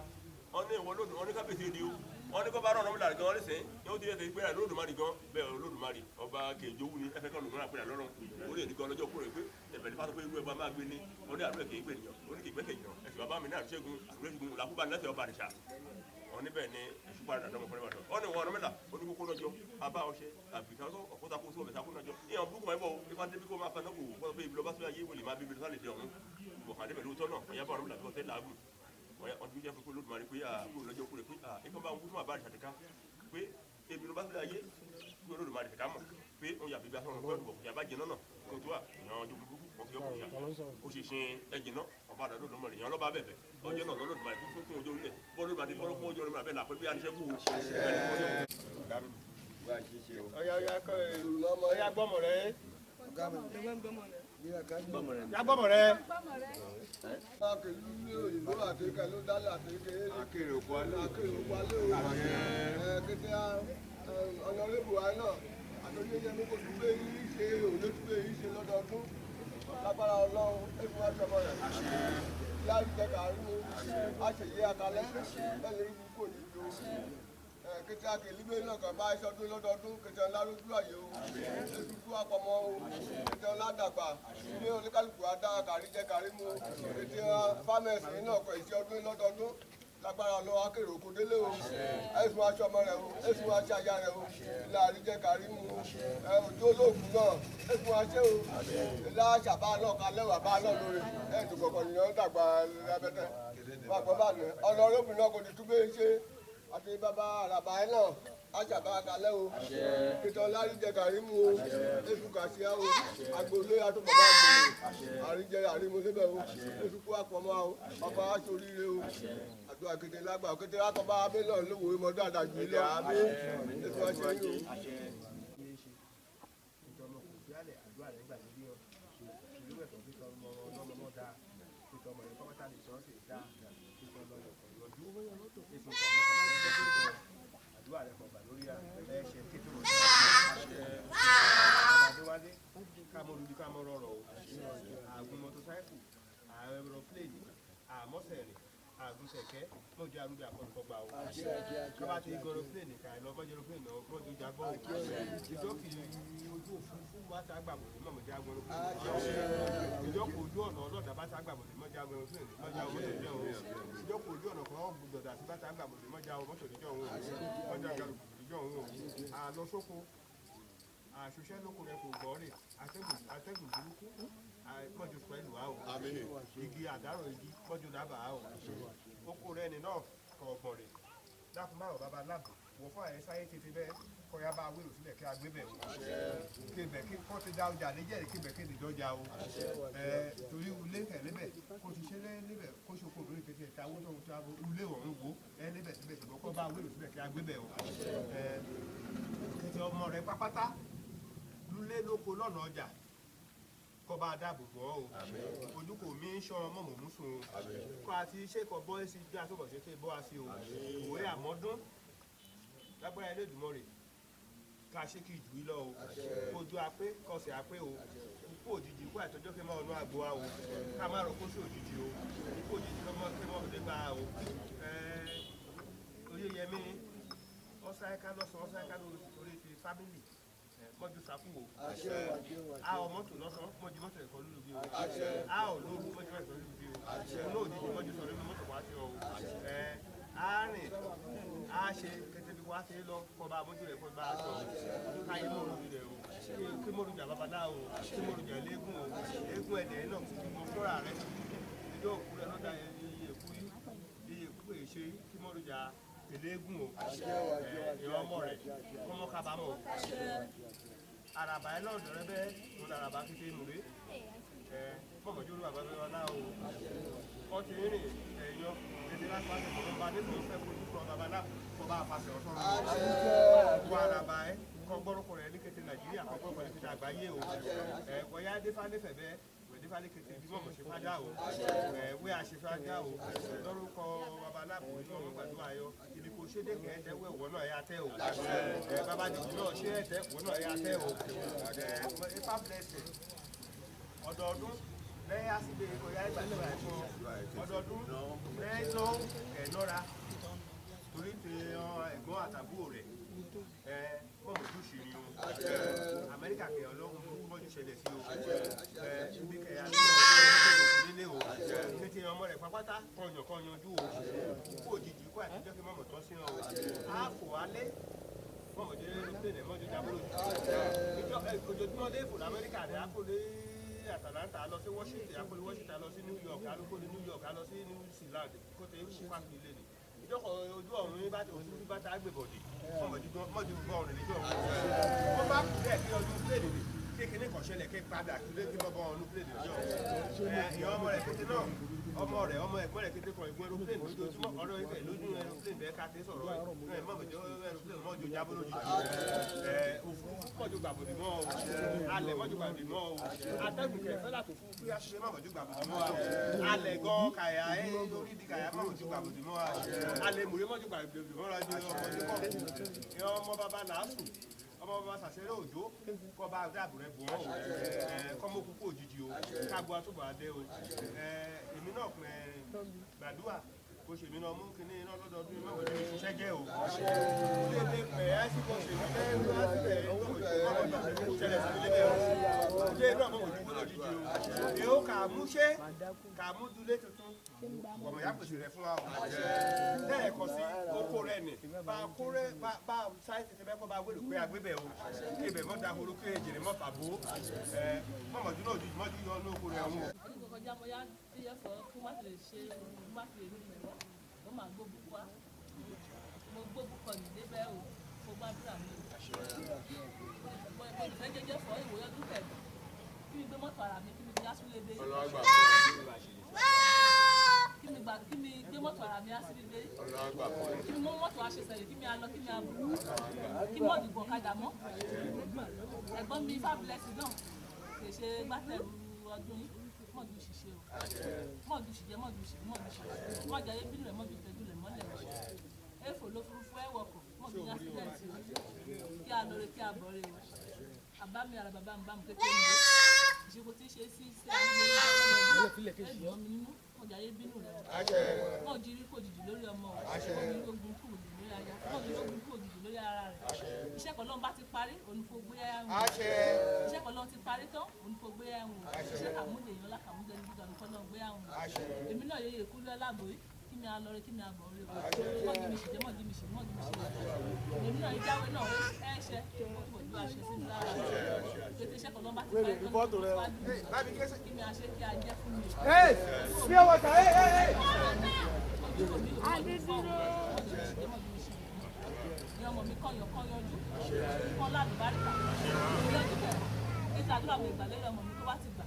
wọ́n ní ìwọ lòdùn wọ́n ní kábíyèsí èdè o wọ́n ní kó bá rọrùn mílà gan lẹ́sìn yóò ti yẹ ti gbéra lódùmarè gan bẹ́ẹ̀ olódùmarè ọba kejòwú ni ẹfẹ́ kan lòdùmarè àpẹẹrẹ lọ́rùn ó lè ní gan lọ́jọ́ kúrò pé ẹ̀bẹ̀ nípa tó pé irú ẹ̀bá máa gbé ní wọ́n ní àdúrà kì í gbé nìyàn ó ní kì í gbẹ́kẹ̀ yàn ẹ̀sìn bàbá mi ní àdúṣẹ́gun àdúrẹ́sìgun làkúbà lẹ́sẹ̀ ọba àdìsá wọn níbẹ̀ ni ìṣúpa àdàdàn ọmọ fẹ́rẹ́ bàtọ̀ wọn ní wọn ọ̀rọ̀ mẹ́ta ó ní kókó lọ́jọ́ abá ọṣẹ àbíkà ọkọ̀tà kó sí ọbẹ̀ sákó lọ́jọ́ ìyàn burúkú máa ń bọ̀ ifá débi kó máa fa náà kò wọ́n pé ibi lọ́ba sóyà yé wòlé máa bí ibi sálẹ̀ dé ọ̀run bọ̀kàn débẹ̀ lóòótọ́ náà ọ̀yá bá ọ̀rọ̀ mẹ́ta bí wọ́n tẹ́ làágùn wọ́n ti jẹ́ fún pé lódùmarè pé àkúrò lọ́jọ́ kúrò pé ikọ́ bá ń kú fún àbá àdìsàtìká pé ebi lọ́ba sóyà yé pé olódùmarè tẹ̀ká mọ̀ pé òun yàgbé bí asọ́run pẹ́ẹ́lú bọ̀ yàbá jẹ náà kó tó wà ìyàn ọjọ́ burúkú wọn fi ọkọ̀ ìyá ó ṣe ṣe ẹ̀jẹ̀ náà ọba àdàdo lọ́mọ ìyàn lọ́ba bẹ̀bẹ̀ ọjọ́ náà lọ́dùmarè fún fún ojú orílẹ̀ bọ́ọ̀lù ìbàdí bọ́ọ̀lù fún ojú orílẹ̀ bẹ́ẹ̀ là pé bí aníṣẹ́ kú ọ̀yá gbọ́mọ̀ rẹ̀ Yagbọ́mọ̀ rẹ̀. Akèrè ní òyìnbó àtẹkẹ ló dálé àtẹkẹ. Akèrè òkú alẹ́. Akèrè òkú alẹ́ o. Kété ọ̀nàrẹ́bù wa náà àtọ́jọ́jẹ́ mi kò tún gbé yìí ṣe òun ló tún gbé yìí ṣe lọ́dọọdún. Lágbára Ọlọ́run ẹ̀fún wa sọmọ rẹ̀. Láti jẹ́ kàánú àṣeyẹ àkàlẹ́ bẹ́ẹ̀ ni ibi kò ní tó. Kété akèlígbé náà kàn bá aṣọ tó lọ́dọọdún kété ọ̀la lójú àyè o. Ètùtù àpamọ́ o. Kété ọ̀la dàgbà. Ilé oníkálukú adá kàrí jẹ́ kàrí mu. Kété fámẹ́sì náà kọ̀ ìṣe ọdún lọ́dọọdún. Lágbára lọ akérò oko délé o. Ẹ̀sùn aṣọ ọmọ rẹ̀ o. Ẹ̀sùn aṣọ aya rẹ̀ o. Ilé àríjẹ́ kàrí mu. Òjò olóògùn náà. Ẹ̀sùn aṣẹ́ o. Ilé àṣàbá náà kalẹ́ wà bá náà lórí. Ẹ̀sùn kọ̀ọ̀kan nìyẹn dàgbà lábẹ́tẹ̀. Ọlọ́rọ́bù náà kò ní túbé ṣe. Àti bàbá àràbà ẹ̀ náà àṣàbá kalẹ́ o. Kìtàn láríjẹ kàrí mu o. Èṣù kàṣíá o. Agbolé àtúbọ̀bá àgbòrò. Àríjẹ àrímu síbẹ̀ o. Èṣù kú àpọ̀mọ́ o. Ọba aṣọ oríire o. Àdúrà kété lágbà kété látọ̀bá abé náà lówó ìmọ̀dún àdàjù ilé abé. Èṣù àṣẹ yìí o. Àdúrà rẹ̀ kọ̀ọ̀bà lórí ẹ̀ṣẹ̀ kékeré Adéwálé kámọ́lùdí kámọ́rọ̀rọ̀ o àgùn mọ́tòsáìkù àẹ̀rọ̀pléènì àmọ́sẹ̀rìn àgùn kẹ̀kẹ́ mọ̀jọ́ arúgbó àkọ́nùkọ́gbà o kábà tí gọ́rọ̀ pléènì ká ẹ̀ lọ́bọ́jọ́ pléènì náà mọ́jọ́ jágbọ́ o ìjọ́kì ojú òfurufú bá ta gbàgbọ́dé mọ̀jọ́ agbọ́rọ̀ pléènì ìjọ́kù ojú ọ̀nà ọlọ́dà bá ta gbàgbọ́dé mọ́jọ́ agbọ́rọ̀ pléènì mọ́jọ́ àwọn mọ́tò jẹ́ òun ìjọ́kù ojú ọ̀nà kan gbọdọ̀ àti bá ta gbàgbọ́dé mọ́jọ́ àwọn mọ́tò jẹ́ òun mọ́jọ́ agbọ́rọ̀ ìjọ́ òun àlọ́ sóko àṣùṣẹ́ lóko rẹ̀ kò gbọ́ rè atẹ́gùn burúkú mọ́jọ́ pẹ̀lú wa o igi àdárò igi mọ́jọ́ dábàá o oko rẹ̀ ní náà kọ̀ ọ̀gbọ̀n rè dákun báwọ̀ bàbá láàbò wọ́n fún àyẹ̀ sáyé tètè bẹ́ẹ̀ kọ́ ya bá wílò sílẹ̀ kí a gbé bẹ̀ o kébẹ̀ kí kọ́ ti dá ọjà lẹ́jẹ̀ rẹ̀ kébẹ̀ kéde dọ́jà o torí ulé kẹ̀ lébẹ̀ kó ti ṣe lébẹ̀ kó ṣoko lórí kété ẹ̀ta owó tó ń tó ulé ọ̀hún wo lébẹ̀ síbẹ̀ ṣùgbọ́n kọ́ bá wílò sílẹ̀ kí a gbé bẹ̀ o kété ọmọ rẹ̀ pápátá lulẹ̀ lóko lọ́nà ọjà kọ́ bá dáàbò bò ọ́ o ojú kò mí ń ṣan ọmọ mòmú sùn o kọ́ àti iṣẹ́ kọ́ bọ́ sí bí aṣọ́bọ̀ ṣe bọ́ wá sí o òwe àmọ́dún lágbára ilé ìdùnmọ́ rẹ̀ ká ṣe kí ìjù lọ o ojú apé kọsẹ̀ apé o ikú òjijì ikú àtọjọ́ kí n máa ọ̀nà àgbo wa o ká má rọ kóṣù òjijì o ikú òjijì lọ́mọ kí n máa òde bá o oyè yẹmí ọ̀sáyẹ́ká lọ́sàn ọ̀sáyẹ́ká lórí ti fámìlì mọ́jú sáfù o a ò mọ́tò lọ́sàn mọ́jú mọ́tò ẹ̀kọ́ lólu bí o a ò lóru mọ́jú ẹ̀kọ́ lólu bí o olóòjijì mọ́jú sọ̀rọ̀ nínú mọ́tò wá sí ọ o àárín a ṣe kété bí wá sí lọ kọba mọ́jú rẹ̀ kọ́ bá a sọ káyé mọ́ olórí rẹ̀ o kí mọ́rùjà babalá o kí mọ́rùjà léegun o eégún ẹ̀dẹ̀ náà mo fúnra rẹ̀ ìjọ òkú rẹ̀ lọ́dà iye èkú èṣe kí mọ́rùjà eléégún o ìyọ́ ọmọ rẹ̀ kọ́mọ́ kábàámọ̀ o àràbà ẹ̀ lọ́dọ̀ rẹ bẹ́ẹ̀ mo làràbà kété múre mọ̀mọ́jú olú bàbá bẹ́ẹ̀ wọlá o kọ́ ti rìn ẹ̀yọ́ èdè láti wáṣẹ̀ kọ́ lọ́ba nínú ìfẹ́ fojú kọ́ bàbá náà kọ́ bá àfàṣẹ ọ̀tọ́ rẹ̀ àràbà ẹ̀ kọ́ gbọ́rọ́kọ rẹ̀ ní kété Nàìjíríà kọ́ gbọ́rọ́kọ rẹ̀ ní kété àgbáyé o wọ̀nyá défálẹ́fẹ̀ bẹ́ẹ̀ wẹ̀dífálẹ́ kété bí mọ̀mọ́ ṣe fájá o wẹ́ àṣefájá o lórúkọ babaláàbò inú ọ̀run gbàdúrà yọ ìdìbò ṣédèkẹ́ ẹ̀ẹ́dẹ́wẹ̀ wọ́n náà yá tẹ́ o babadìjì náà ṣé ẹ̀ẹ́dẹ́ wọ́n náà yá tẹ́ o ipa blessing ọdọọdún lẹ́yìn àsìgbè ìkọ̀yà ìgbàlódé àìfọ́ ọdọọdún lẹ́yìn tó ẹ̀nọ́ra torí ti ẹ̀gbọ́n àtàbúrò rẹ̀ mọ̀mọ́ ojú ṣì ni o Amẹ́ríkà kẹ̀ ọlọ́run mọ́jú ṣẹlẹ̀ sí o ibi kẹ̀ àdúgbò o tètè ọmọ rẹ̀ pápátá kọ̀ọ̀yànjú o kó òjijì kó àtijọ́ kí mọ̀mọ́ tán sí wọn o a kò wálé mọ̀mọ́ jẹ́ lóṣèlú mọ́jú jábọ́lò ojoojúmọ́ dé ìfòlù Amẹ́ríkà rẹ̀ á kò dé Atlanta lọ sí Washington lọ sí New York á lọ sí New Zealand kó tẹ ikú káàkiri lé ní ìjọkọ̀ ojú ọ̀run ní bàtà òfurufú bàtà àgbèbọ̀dì mọ̀jú gbọ́ ọ̀run níjọ́ wọ́n bá kú bẹ́ẹ̀ kí ọdún pléèdì kékeré kan ṣẹlẹ̀ kí padà kí lé kí bọ́bọ́ ọ̀run pléèdì níjọ́ ìyá ọmọ rẹ̀ kété náà ọmọ ẹ̀gbọ́n rẹ̀ kété kan ìgbọ́n aeroplane lójoojúmọ́ ọ̀rọ̀ ibẹ̀ lójú aeroplane bẹ́ẹ̀ ká tẹ́ sọ̀rọ̀ ẹ̀ mọ̀jọ́ aeroplane mọ́jọ jábọ́ lójú òfurufú mọ́jọ gbàbọ̀dì mọ́ o alẹ̀ mọ́jọ gbàbọ̀dì mọ́ o atẹ́gùn kẹfẹ́ látò fún bí a ṣe mọ́jọ gbàbọ̀dì mọ́ a alẹ̀ gan kàyà lórí di kàyà mọ́jọ gbàbọ̀dì mọ́ a alẹ̀ mùrè mọ́jọ gbàbọ̀dì mọ́ a ọmọ bàbá làásù ọmọ bàbá sàṣẹrẹ òjò kọ bá dáàbò rẹ bò wọn o kọmọ kúkú òjijì o káàbọ àtúbọ adé o èmi náà pẹ gbàdúrà kò ṣe mí náà mú kíní iná lọ́dọọdún iná òjò ìṣiṣẹ́ jẹ́ o lédè pẹ àìsí kan ṣe mí bẹ́ẹ̀ ló láti bẹ̀ ẹ̀ lọ́wọ́ ìṣẹ̀lẹ̀ ṣẹlẹ̀ sí ilé bẹ́ẹ̀ o ilé náà mọ̀ òjò lójijì o èyí ó kà mú ṣe kà mú dulé tuntun ọmọ ìyá pèsè rẹ fún wa o lẹ́ẹ̀kan sí oko rẹ̀ nì bá sáyẹ́ǹsì ti bẹ́ẹ̀ kọ́ bá wéèrè pé agbébẹ̀ o kébẹ̀ mọ́ dahoro kéèjì mọ́ fàbó mọ́mọ́dún náà ojú mọ́jú yọ ní oko rẹ̀ ọ̀hún o. ọdún kọjá mo yá sí ẹ̀fọ́ kí wọ́n lè ṣe wọ́n fi èmi mẹ́wọ́ wọ́n máa gbógun wá mo gbógun kọ ní débẹ̀ o mo gbàdúrà mi mo ìfẹ́ jẹ́jẹ́ fọ́ ìwòye ọdún kẹ̀dọ̀ kí mi gbé mọ́tò ara mi kí mi fi asúlé dé kí mi gbé mọ́tò ara mi asúlé dé kí mi mú mọ́tò aṣèṣẹ̀lẹ̀ kí mi alọ kí mi abù kí mọ́ dìbò ọ̀kadà mọ́ ẹ̀gbọ́n mi fábílẹ̀sì náà kì í ṣe gbátẹ̀rù ọdún yìí mọ́ọ̀dù ṣiṣẹ́ o mọ́ọ̀dù ṣìjẹ́ mọ́ọ̀dù ṣìjẹ́ mọ́ọ̀dù ayé bínú rẹ̀ mọ́ọ̀dù tẹ́jú rẹ̀ mọ́lẹ̀ rẹ̀ èèfò ló furufú ẹ̀wọ̀kọ̀ mọ́ọ̀dù ní ásídẹ̀ǹtì kí a lóore kí a bọ̀rẹ̀ o àbámi ara bàbá mi bá mi kékeré mi ìṣèkò tí ń ṣe sí iṣẹ́ ẹ̀dùn mi nínú mọ́ọ̀dù ayé bínú rẹ̀ mọ́ọ̀dù rí kò dìdì lórí ọmọ mọ́ọ̀dù ogun kù lórí aya mọ́ọ̀dù ogun kù dìdì lórí ara rẹ̀ iṣẹ́ kan lọ́n bá ti parí òun kò gbé ẹ̀hún iṣẹ́ kan lọ́n ti parí tán òun kò gbé ẹ̀hún iṣẹ́ kàmúlẹ̀ èèyàn lákàmúlẹ̀ ní gbígbà nǹkan náà gbé ẹ̀hún èmi náà yẹ kú lọ́lábò kí mi alọ́rẹ́ kí mi àbọ̀ rẹ̀ mọ́ọ̀dù mi ṣì jẹ́ mọ́ọ̀dù mi ṣì èmi náà ìjáwé náà ẹ̀ ṣe ojú àṣẹ sí mi lára pété iṣẹ́ kan lọ́n bá ti parí tán kí mi àṣẹ kí a jẹ́ fún mi. Ọmọ mi kọyọjú kọ́ lálùbáríkà lójú bẹ̀rẹ̀ ètò àdúrà mi ìgbà lẹ́yìn ọmọ mi tó bá ti gbà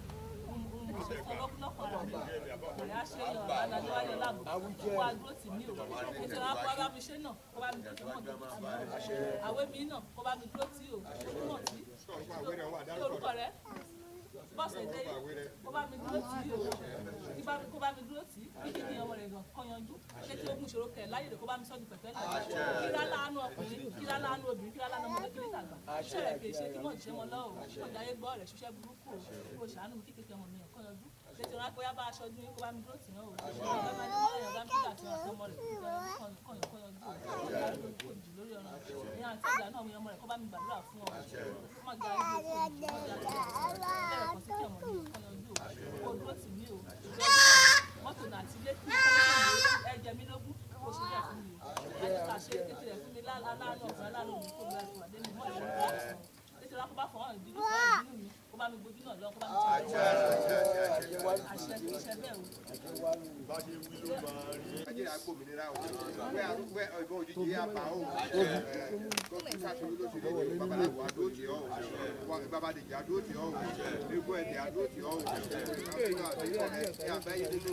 ṣe fún ọlọ́kùnlọ́kùn ara mi ọ̀rẹ́ á ṣe yọ̀ Adéwálé láàbò wá dúró tì mí o ètò ìrànwọ́ kó bá mi ṣe náà kó bá mi dúró tì mọ́ dúró tì mí àwẹ̀ mi náà kó bá mi dúró tì o mọ̀ tí orúkọ rẹ bọ́sẹ̀ dé kó bá mi dúró tì o kó bá mi dúró tì kí ni ọmọ rẹ̀ gan kọ́yanjú kété ogun ìṣòro kẹ̀ láyè rẹ̀ kó bá mi sọ́dún pẹ̀pẹ́ lẹ̀ kíra láàánú ọkùnrin kíra láàánú obìnrin kíra láàánú ọmọdé kílé tàgbà ṣẹlẹ̀ kì í ṣe kí mọ̀ ṣe wọn lọ́wọ́ ọjà ayé gbọ́ rẹ̀ ṣiṣẹ́ burúkú o ṣàánú mi kíkẹ́kẹ́ ọmọ mi kọ́yanjú kété wọn pé yá bá aṣọ ọdún yín kó bá mi dúró tì náà o ọ̀gá máa ń mọ́ ẹ̀yàn bá mi dúró àti ọmọ rẹ̀ kọ́yanjú lórí ọ̀nà ní àti ìgbà náà mi ọmọ rẹ̀ kó bá mi gbàdúrà fún ọ má gba ibi òkú bẹ̀rẹ̀ kan sí kí ọmọ mi kọ́yanjú o dúró tì mí o mọ́tò náà ti lé kí ẹ̀jẹ̀ mi lógún kó ṣe bẹ́ẹ̀ fún mi o ẹ̀jẹ̀ ká ṣe kété rẹ̀ fún mi láàánú ọ̀fẹ́ aláàánú mi kó lọ́ọ́ ẹ̀fọ́ àdéhùn mọ́ ìlú ọ̀sán kété rẹ̀ kó bá fọwọ́n ìdílé fọwọ́n ìdílé mi kó bá mi gbójú náà lọ kó bá mi ṣe àṣẹ kì í ṣe bẹ́ẹ̀ o. Nàìjíríà gbòmìnira o wẹ́ ìbọn òjijì yà bá o káàkiri ló ti lé babaláwo adóòtì ọ̀ babadèjì adóòtì ọ̀ Egungun Ede adóòtì ọ̀ àbẹ́yẹ nínú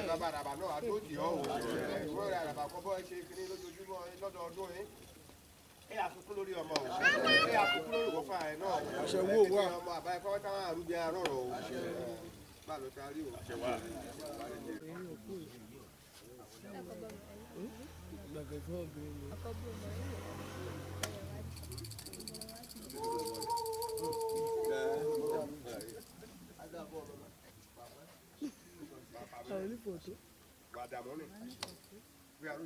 babaraba náà adóòtì ọ̀ ìwé àràbà kọ́ bọ́ ṣe kiri lójoojúmọ́ lọ́dọọdún yìí ẹ àfikún lórí ọmọ o ẹ àfikún lórí ìwọ́fà ẹ náà àṣẹ wo wà ọmọ àbáyé kọ́ táwọn àrùbí arọ̀rọ̀ o bá lọ kárí o. Guardamone, we are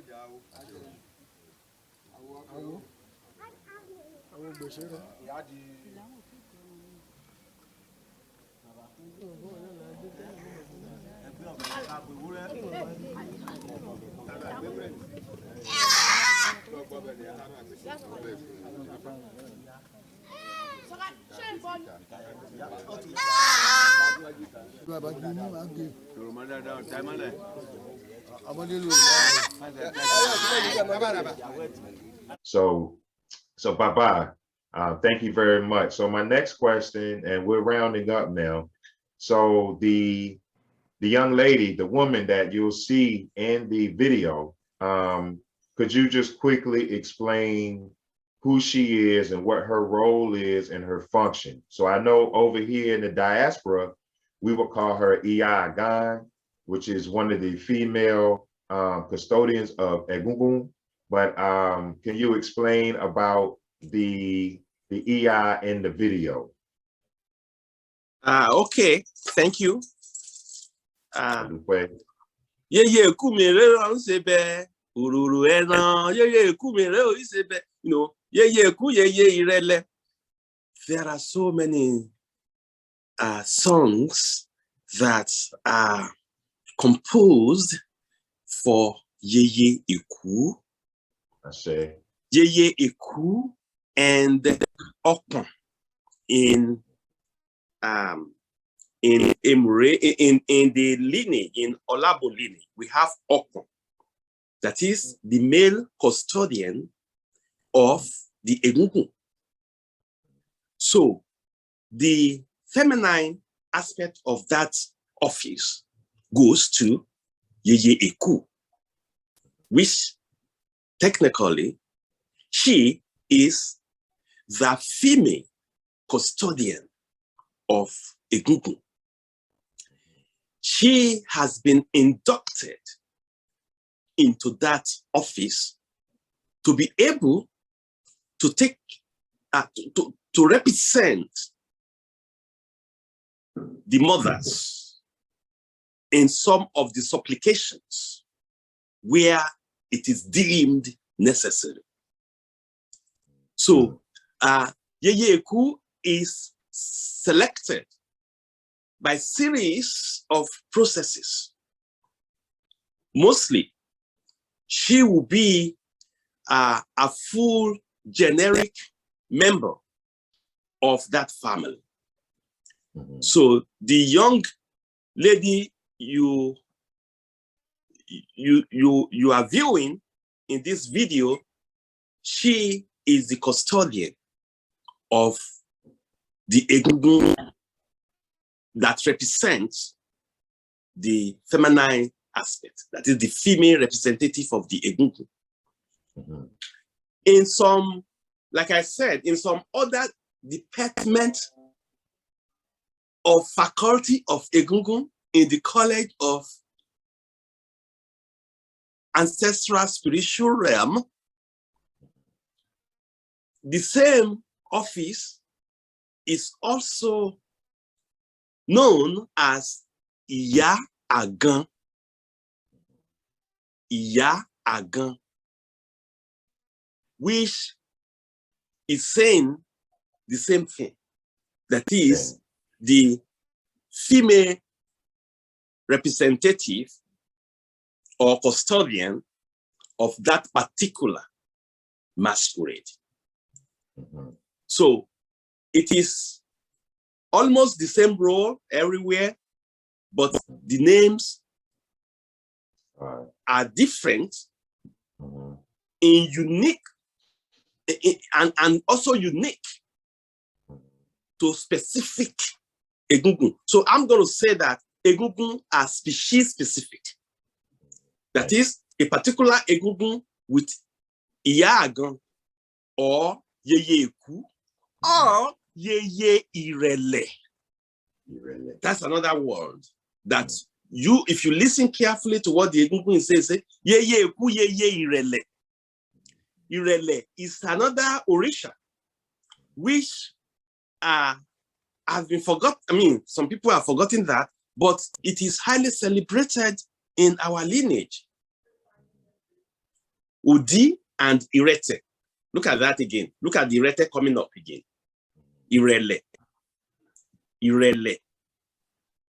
So Baba, thank you very much. So my next question, and we're rounding up now. So the young lady, the woman that you'll see in the video, could you just quickly explain who she is and what her role is and her function? So I know over here in the diaspora, we would call her Iya Agan, which is one of the female custodians of Egungun. But can you explain about the Iya in the video? Okay, thank you. You know, there are so many songs that are composed for Yeye Eku. I say Yeye Eku and Okon in EMURE, in the lineage, in Olabo lineage, we have Okon, that is the male custodian of the Egungun. So the feminine aspect of that office goes to Yeye Eku, which technically she is the female custodian of Egungun. She has been inducted into that office to be able to take, to represent the mothers in some of the supplications where it is deemed necessary. So Yeye Eku is selected by series of processes. Mostly, she will be a full generic member of that family. So the young lady you are viewing in this video, she is the custodian of the Egungun that represents the feminine aspect, that is the female representative of the Egungun. In some, like I said, in some other department of faculty of Egungun in the College of Ancestral Spiritual Realm, the same office is also known as Iya Agan. Iya Agan, which is saying the same thing. That is the female representative or custodian of that particular masquerade. So it is almost the same role everywhere, but the names are different in unique and also unique to specific Egungun. So I'm going to say that Egungun are species specific. That is a particular Egungun with Iya Agan or Yeye Eku or Yeye Irele. That's another word that you, if you listen carefully to what the Egungun says, Yeye Eku, Yeye Irele. Irele is another Orisha, which has been forgotten. I mean, some people have forgotten that, but it is highly celebrated in our lineage. Udi and Irete, Look at that again. Look at the rete coming up again. Ìrẹ̀lẹ̀. Ìrẹ̀lẹ̀.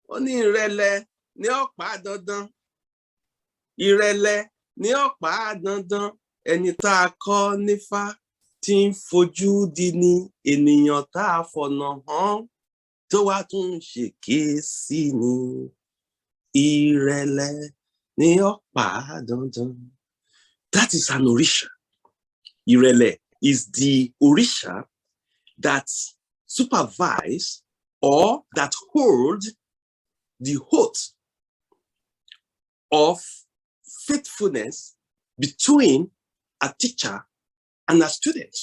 Ó ní ìrẹ̀lẹ̀ ní ọ̀pá dandan. Ìrẹ̀lẹ̀ ní ọ̀pá dandan. Ẹni tá a kọ́ nífá tí ń fojú di ni ènìyàn tá a fọ̀nà hàn tó wá tún ṣèké sí ni. Ìrẹ̀lẹ̀ ní ọ̀pá dandan. That is an orisha. Ìrẹ̀lẹ̀ is the orisha that supervise or that hold the oath of faithfulness between a teacher and a student.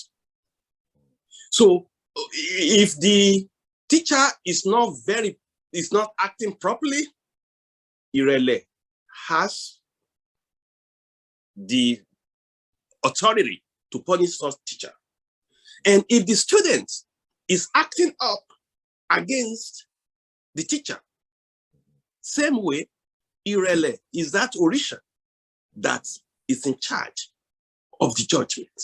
So if the teacher is not acting properly, Ìrẹ̀lẹ̀ has the authority to punish such teacher. And if the student is acting up against the teacher, same way, Ìrẹ̀lẹ̀ is that orisha that is in charge of the judgment.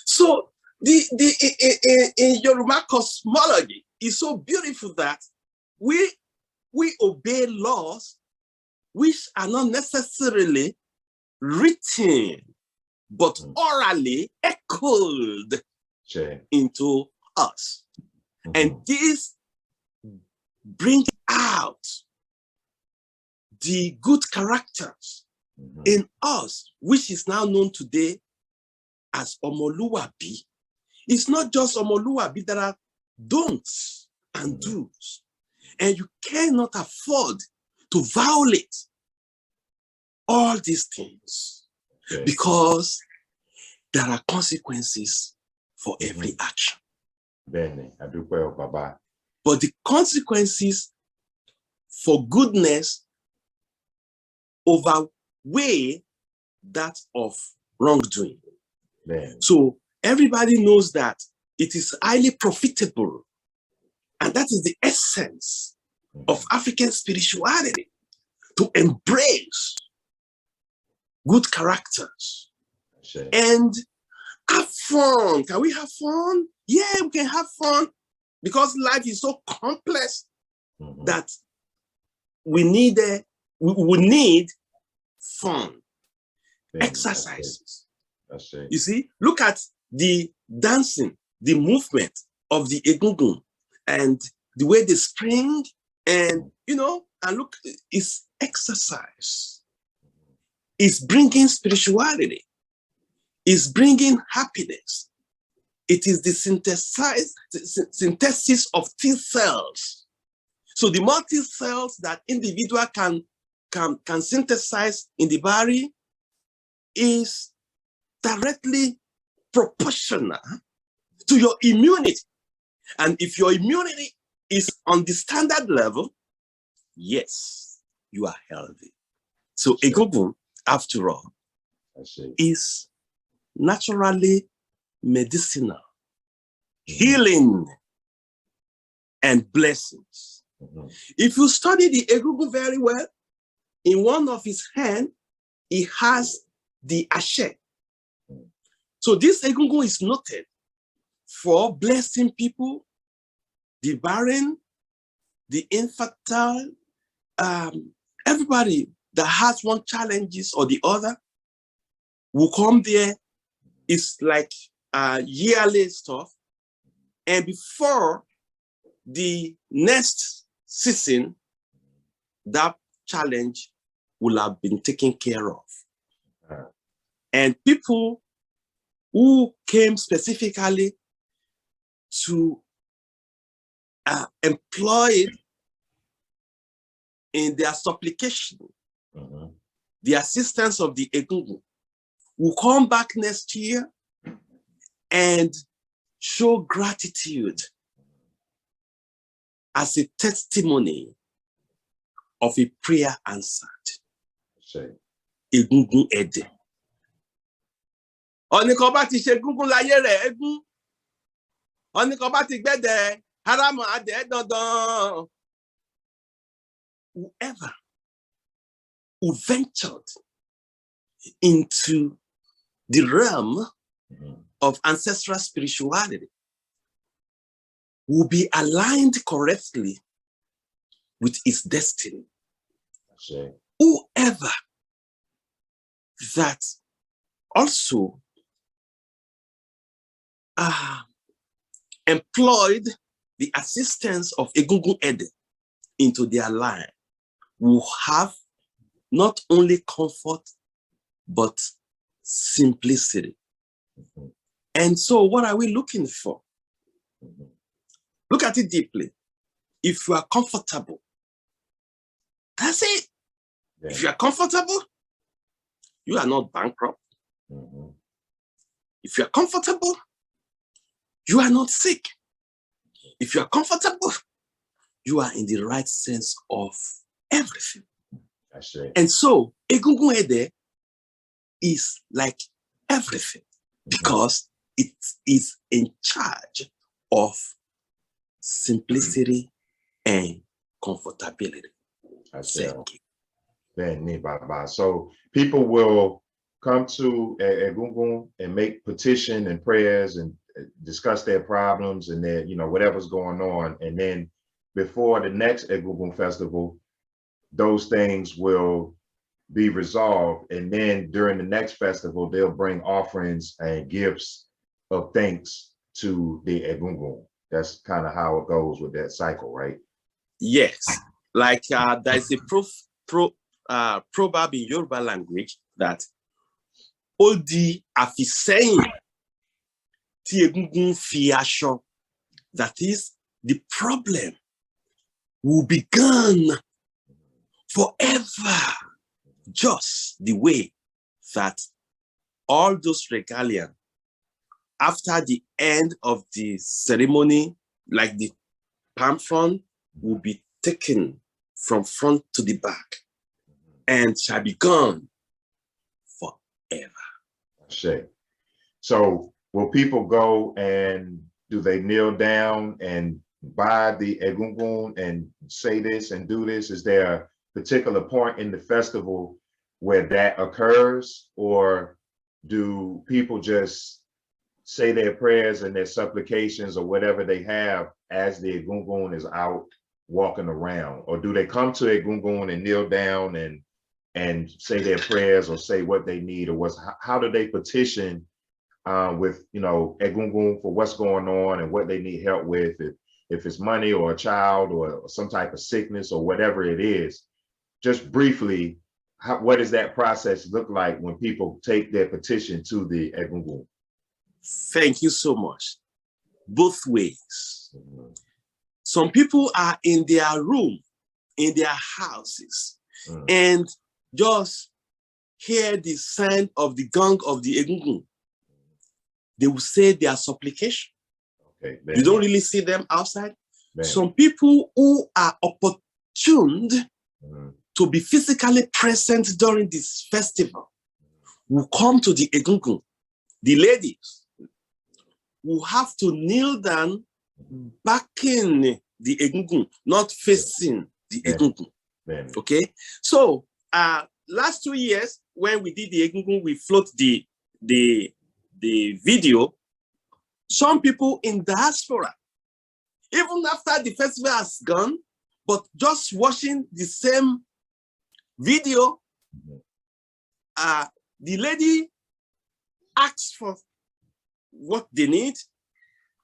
So in Yoruba cosmology, it's so beautiful that we obey laws which are not necessarily written, but orally echoed into us. And this brings out the good characters in us, which is now known today as Omoluwabi. It's not just Omoluwabi, there are don'ts and do's. And you cannot afford to violate all these things because there are consequences for every action. But the consequences for goodness outweigh that of wrongdoing. So everybody knows that it is highly profitable, and that is the essence of African spirituality, to embrace good characters and have fun. Can we have fun? Yeah, we can have fun because life is so complex that we need fun, exercises. You see, look at the dancing, the movement of the Egungun and the way they spring, and and look, it's exercise. It's bringing spirituality. It's bringing happiness. It is the synthesis of T cells. So the more T cells that individual can synthesize in the body is directly proportional to your immunity. And if your immunity is on the standard level, yes, you are healthy. So Egungun, after all, is naturally medicinal, healing, and blessings. If you study the Egungun very well, in one of his hands, he has the ashe. So this Egungun is noted for blessing people, the barren, the infertile, everybody that has one challenges or the other will come there. It's like yearly stuff. And before the next season, that challenge will have been taken care of. And people who came specifically to employ it in their supplication, the assistance of the Egungun, will come back next year and show gratitude as a testimony of a prayer answered. Egungun Ede. Ọ̀nìkan bá ti ṣe gúngún láyé rẹ̀ égún. Ọ̀nìkan bá ti gbẹ́dẹ̀ haramu adé dandan. Whoever who ventured into the realm of ancestral spirituality will be aligned correctly with its destiny. Sure. Whoever that also employed the assistance of Egungun Ede into their life will have not only comfort, but simplicity. And so what are we looking for? Look at it deeply. If you are comfortable, that's it. Yeah. If you are comfortable, you are not bankrupt. If you are comfortable, you are not sick. If you are comfortable, you are in the right sense of everything. That's it. And so Egungun Ede is like everything because it is in charge of simplicity and comfortability. Thank you. Then, Baba. So people will come to Egungun and make petition and prayers and discuss their problems and their, whatever's going on. And then before the next Egungun festival, those things will be resolved. And then during the next festival, they'll bring offerings and gifts of thanks to the Egungun. That's kind of how it goes with that cycle, right? Yes. Like there's a proverb in Yoruba language that Odi afiseyin ti Egungun fi aṣọ, that is, the problem will be gone forever, just the way that all those regalia after the end of the ceremony, like the palm frond, will be taken from front to the back and shall be gone forever. Sure. So will people go and do they kneel down and buy the Egungun and say this and do this? Is there a particular point in the festival where that occurs, or do people just say their prayers and their supplications or whatever they have as the Egungun is out walking around? Or do they come to Egungun and kneel down and say their prayers or say what they need, or how do they petition with Egungun for what's going on and what they need help with, if it's money or a child or some type of sickness or whatever it is? Just briefly, what does that process look like when people take their petition to the Egungun? Thank you so much. Both ways. Some people are in their room, in their houses, and just hear the sound of the gong of the Egungun. They will say their supplication. Okay, you don't really see them outside. Man. Some people who are opportuned to be physically present during this festival will come to the Egungun. The ladies will have to kneel down, backing the Egungun, not facing the Egungun. Okay, so last 2 years when we did the Egungun, we float the video. Some people in diaspora, even after the festival has gone, but just watching the same video, the lady asks for what they need,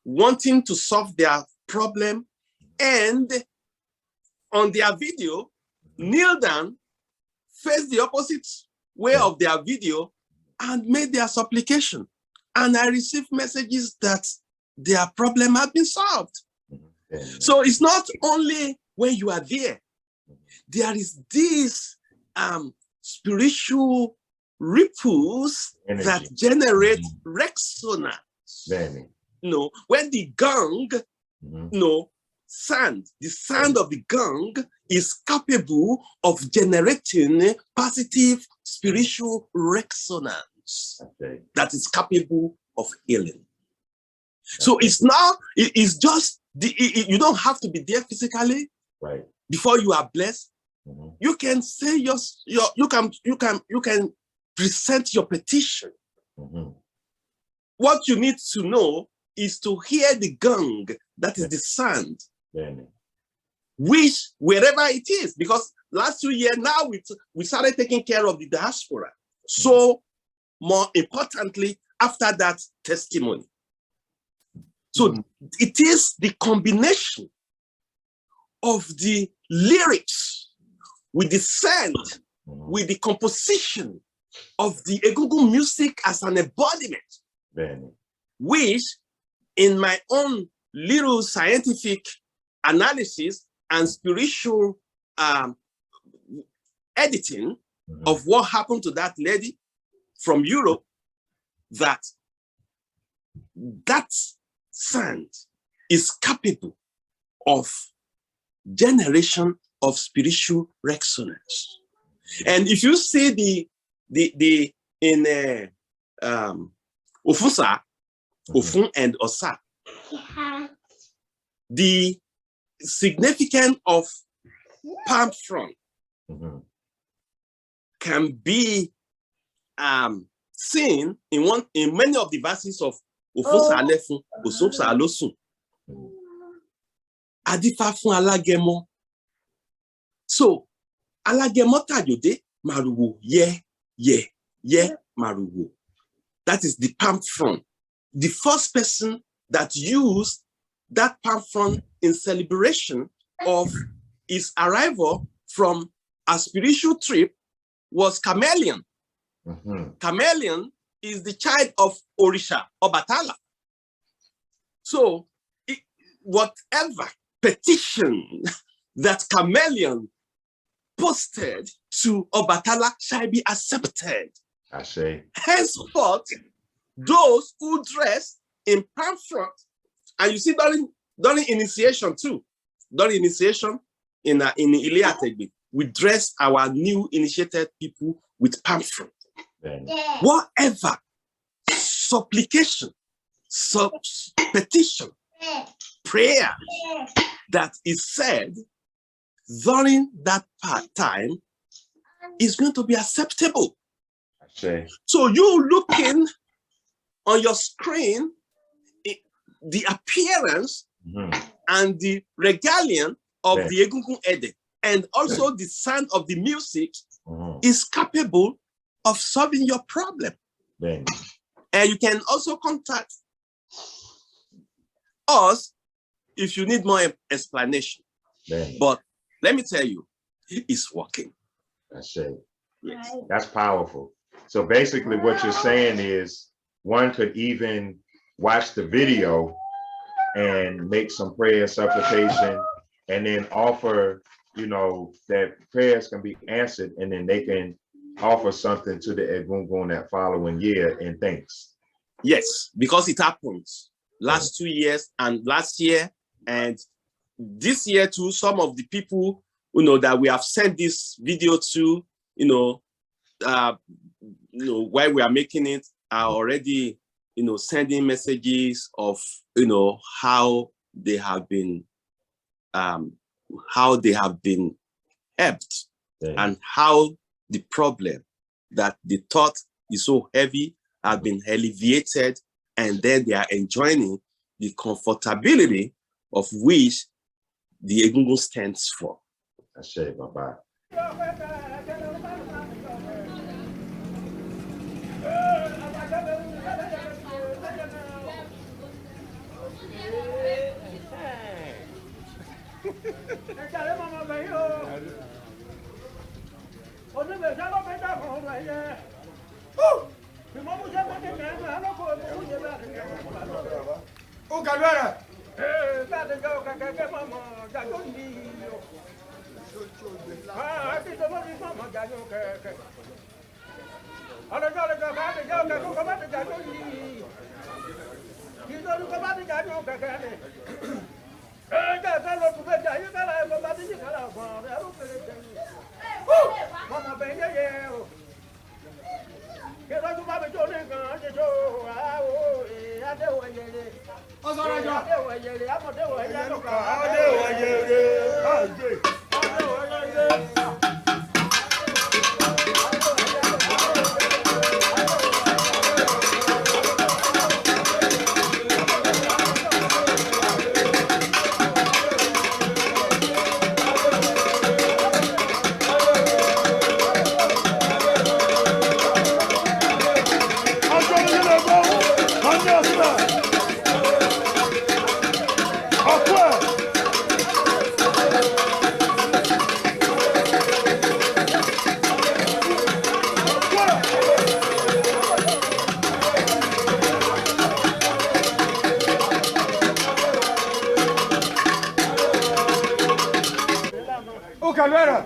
wanting to solve their problem, and on their video, kneel down, face the opposite way of their video, and made their supplication. And I received messages that their problem had been solved. So it's not only when you are there, there is this spiritual ripples that generate resonance. When the gong, sound, the sound of the gong is capable of generating positive spiritual resonance that is capable of healing. So it's not, it's just, you don't have to be there physically before you are blessed. You can say you can present your petition what you need to know is to hear the gong, that is the sound, which wherever it is, because last 2 years now we started taking care of the diaspora. So more importantly, after that testimony. So it is the combination of the lyrics with the sound, with the composition of the Egungun music as an embodiment, which in my own little scientific analysis and spiritual editing of what happened to that lady from Europe, that sound is capable of generation of spiritual resonance. And if you see in Ofunsa, Ofun and Osa, the significance of palm front can be seen in many of the verses of Ofunsa Alefun, Osunsa Alosun, Adifa fun Alagemo. So Alagemo tajode maruwo ye maruwo. That is the palm front. The first person that used that palm front in celebration of his arrival from a spiritual trip was Chameleon. Chameleon is the child of Orisha, Obatala. So whatever petition that Chameleon posted to Obatala shall be accepted. I say. Henceforth, those who dress in palm front, and you see during initiation too, during initiation in Ile Ategbe, we dress our new initiated people with palm front. Whatever supplication, petition, prayer that is said during that time is going to be acceptable. So you looking on your screen, the appearance and the regalian of the Egungun Ede, and also the sound of the music is capable of solving your problem. And you can also contact us if you need more explanation. But let me tell you, it's working. Yes. That's powerful. So basically what you're saying is one could even watch the video and make some prayer supplication and then offer, that prayers can be answered, and then they can offer something to the Egungun that following year in thanks. Yes, because it happens last 2 years and last year and this year too. Some of the people that we have sent this video to, while we are making it, are already sending messages of how they have been helped, and how the problem that they thought is so heavy have been alleviated, and then they are enjoying the comfortability of which the Egungun stands for. That's it, bye-bye. Bukalera.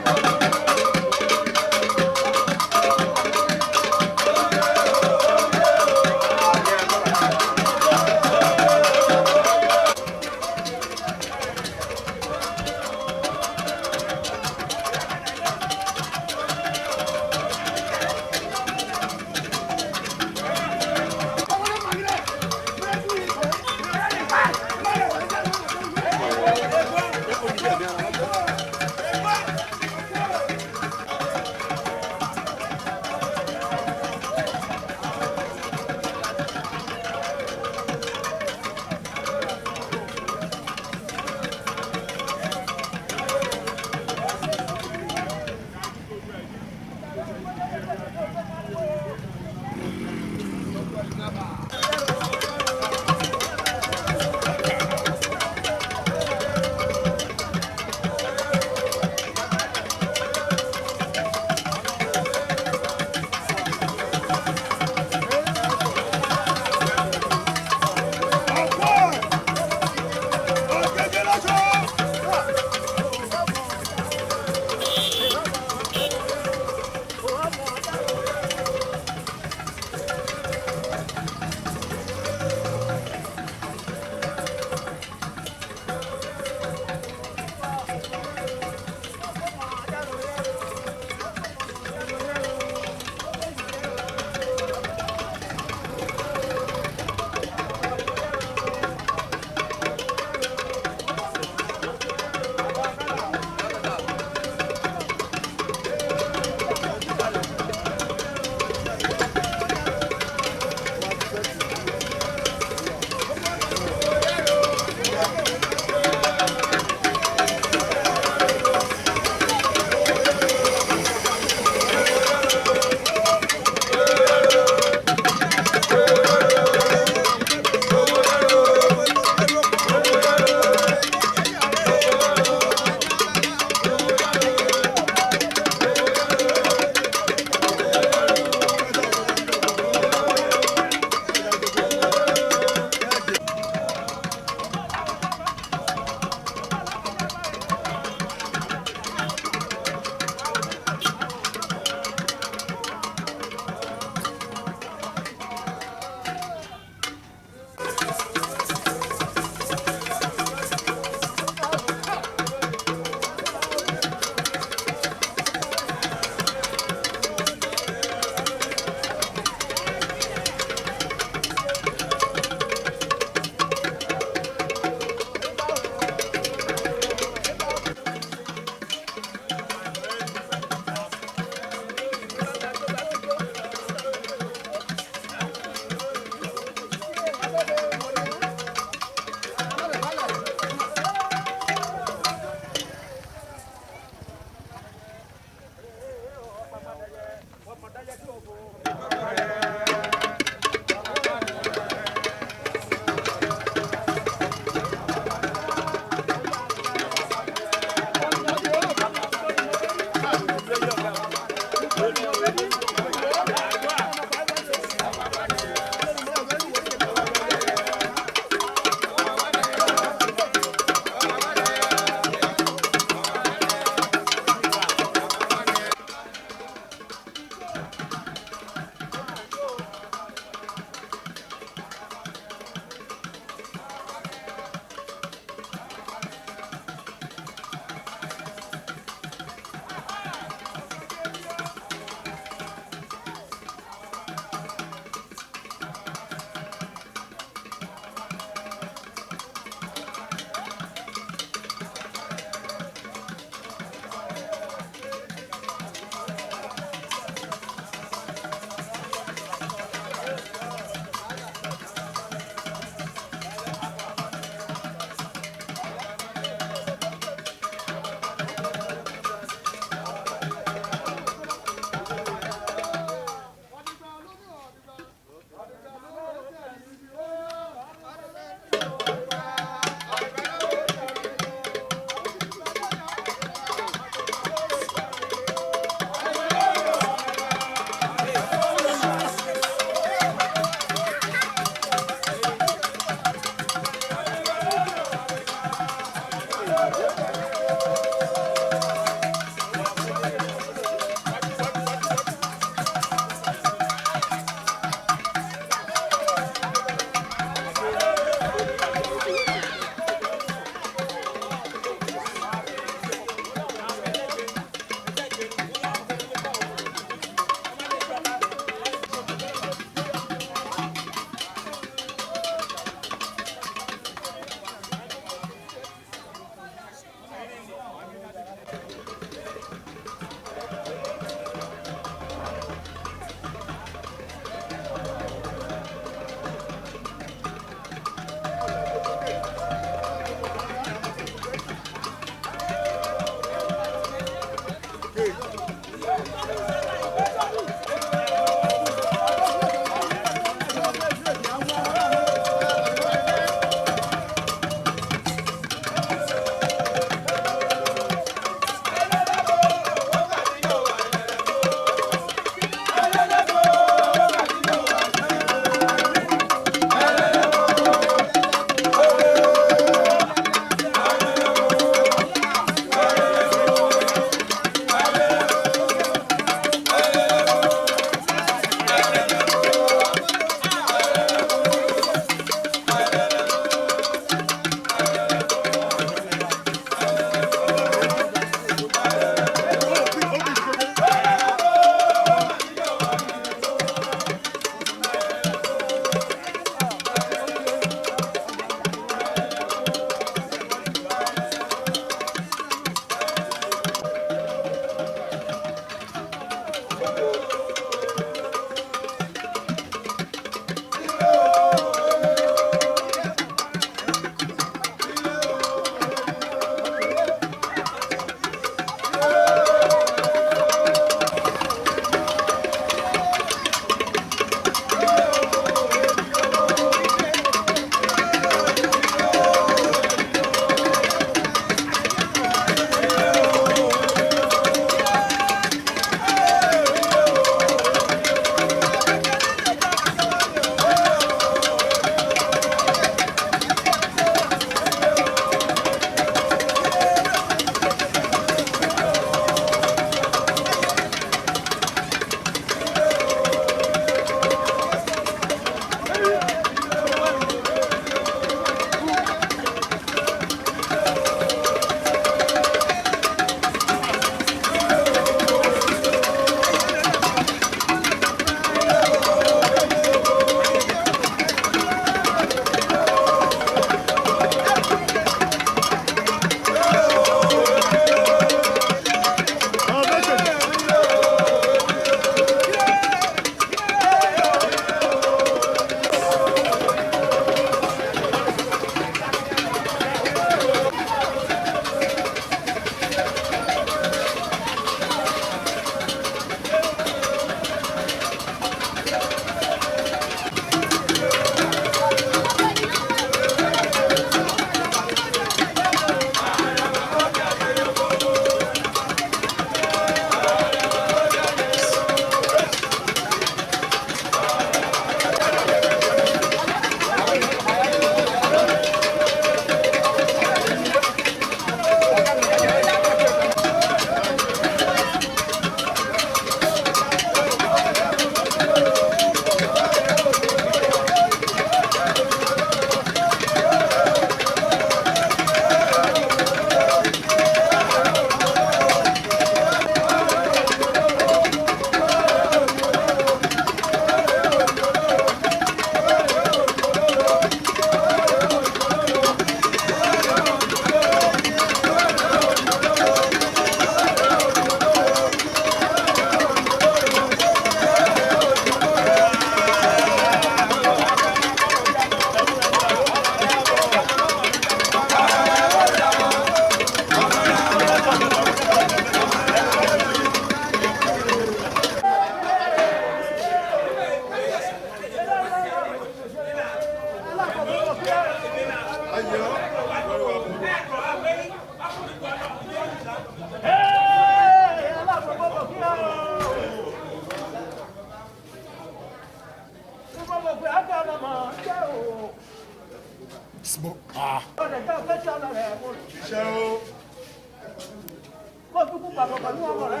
kúkú pàpọ̀ pẹ̀lú ọmọ rẹ.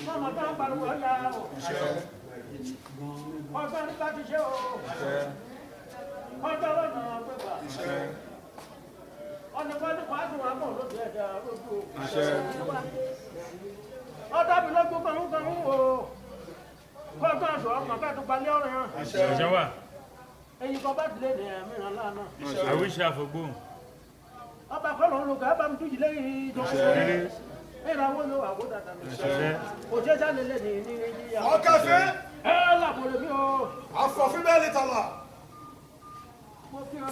Mọ̀mọ́ tó ń pariwo ọ̀yà o. Ọjọ́ nípa ti ṣe o. Ọjọ́ lọ́nà pépà. Ọ̀nà kan nípa àti wọn mọ̀ lójú ẹ̀dá lójú o. Ọjọ́ mi ló gbó kàmúkàmú o. Kọ́jọ́ àṣọ ọkàn ká tó palẹ́ ọ̀rẹ́ hàn. Àṣẹ wà. Ẹyin kan bá tilẹ̀ ní ẹ̀míràn lánàá. Àwíṣe àfọ̀gbọ́n. Ọba kọ́lọ̀ ń lo kà bá mi tújì lẹ́yìn tó ṣe. Ẹ̀rọ àwọn yóò wà wó dáadáa. Òṣè jáde lé ní ìyá. Ọ̀kẹ́fẹ́. Ẹ làkúrẹ́ mi o. Àfọ̀fin bẹ́ẹ̀ ni tọ̀lọ̀. Mo kí o.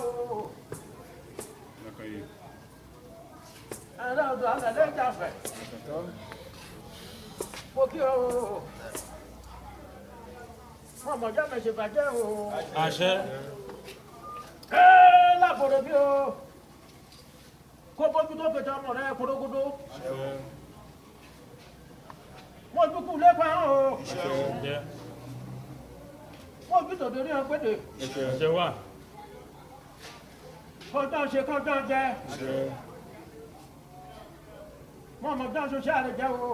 Ẹ̀rọ ọ̀dọ̀ àgàdé ń jàfẹ́. Mo kí o. Ọmọdé mi ṣe bàjẹ́ o. Àṣẹ. Ẹ làkúrẹ́ mi o. Kó bójú tó kẹta ọmọ rẹ kórógódó. Mo dúkú lépa o. Mo bí tòde ní ọgbẹ́dẹ. Àṣẹ wà. Kọjọ́ ṣe kọjọ́ jẹ. Mo mọ̀ jọ́ ṣoṣẹ́ àrẹ jẹ́ o.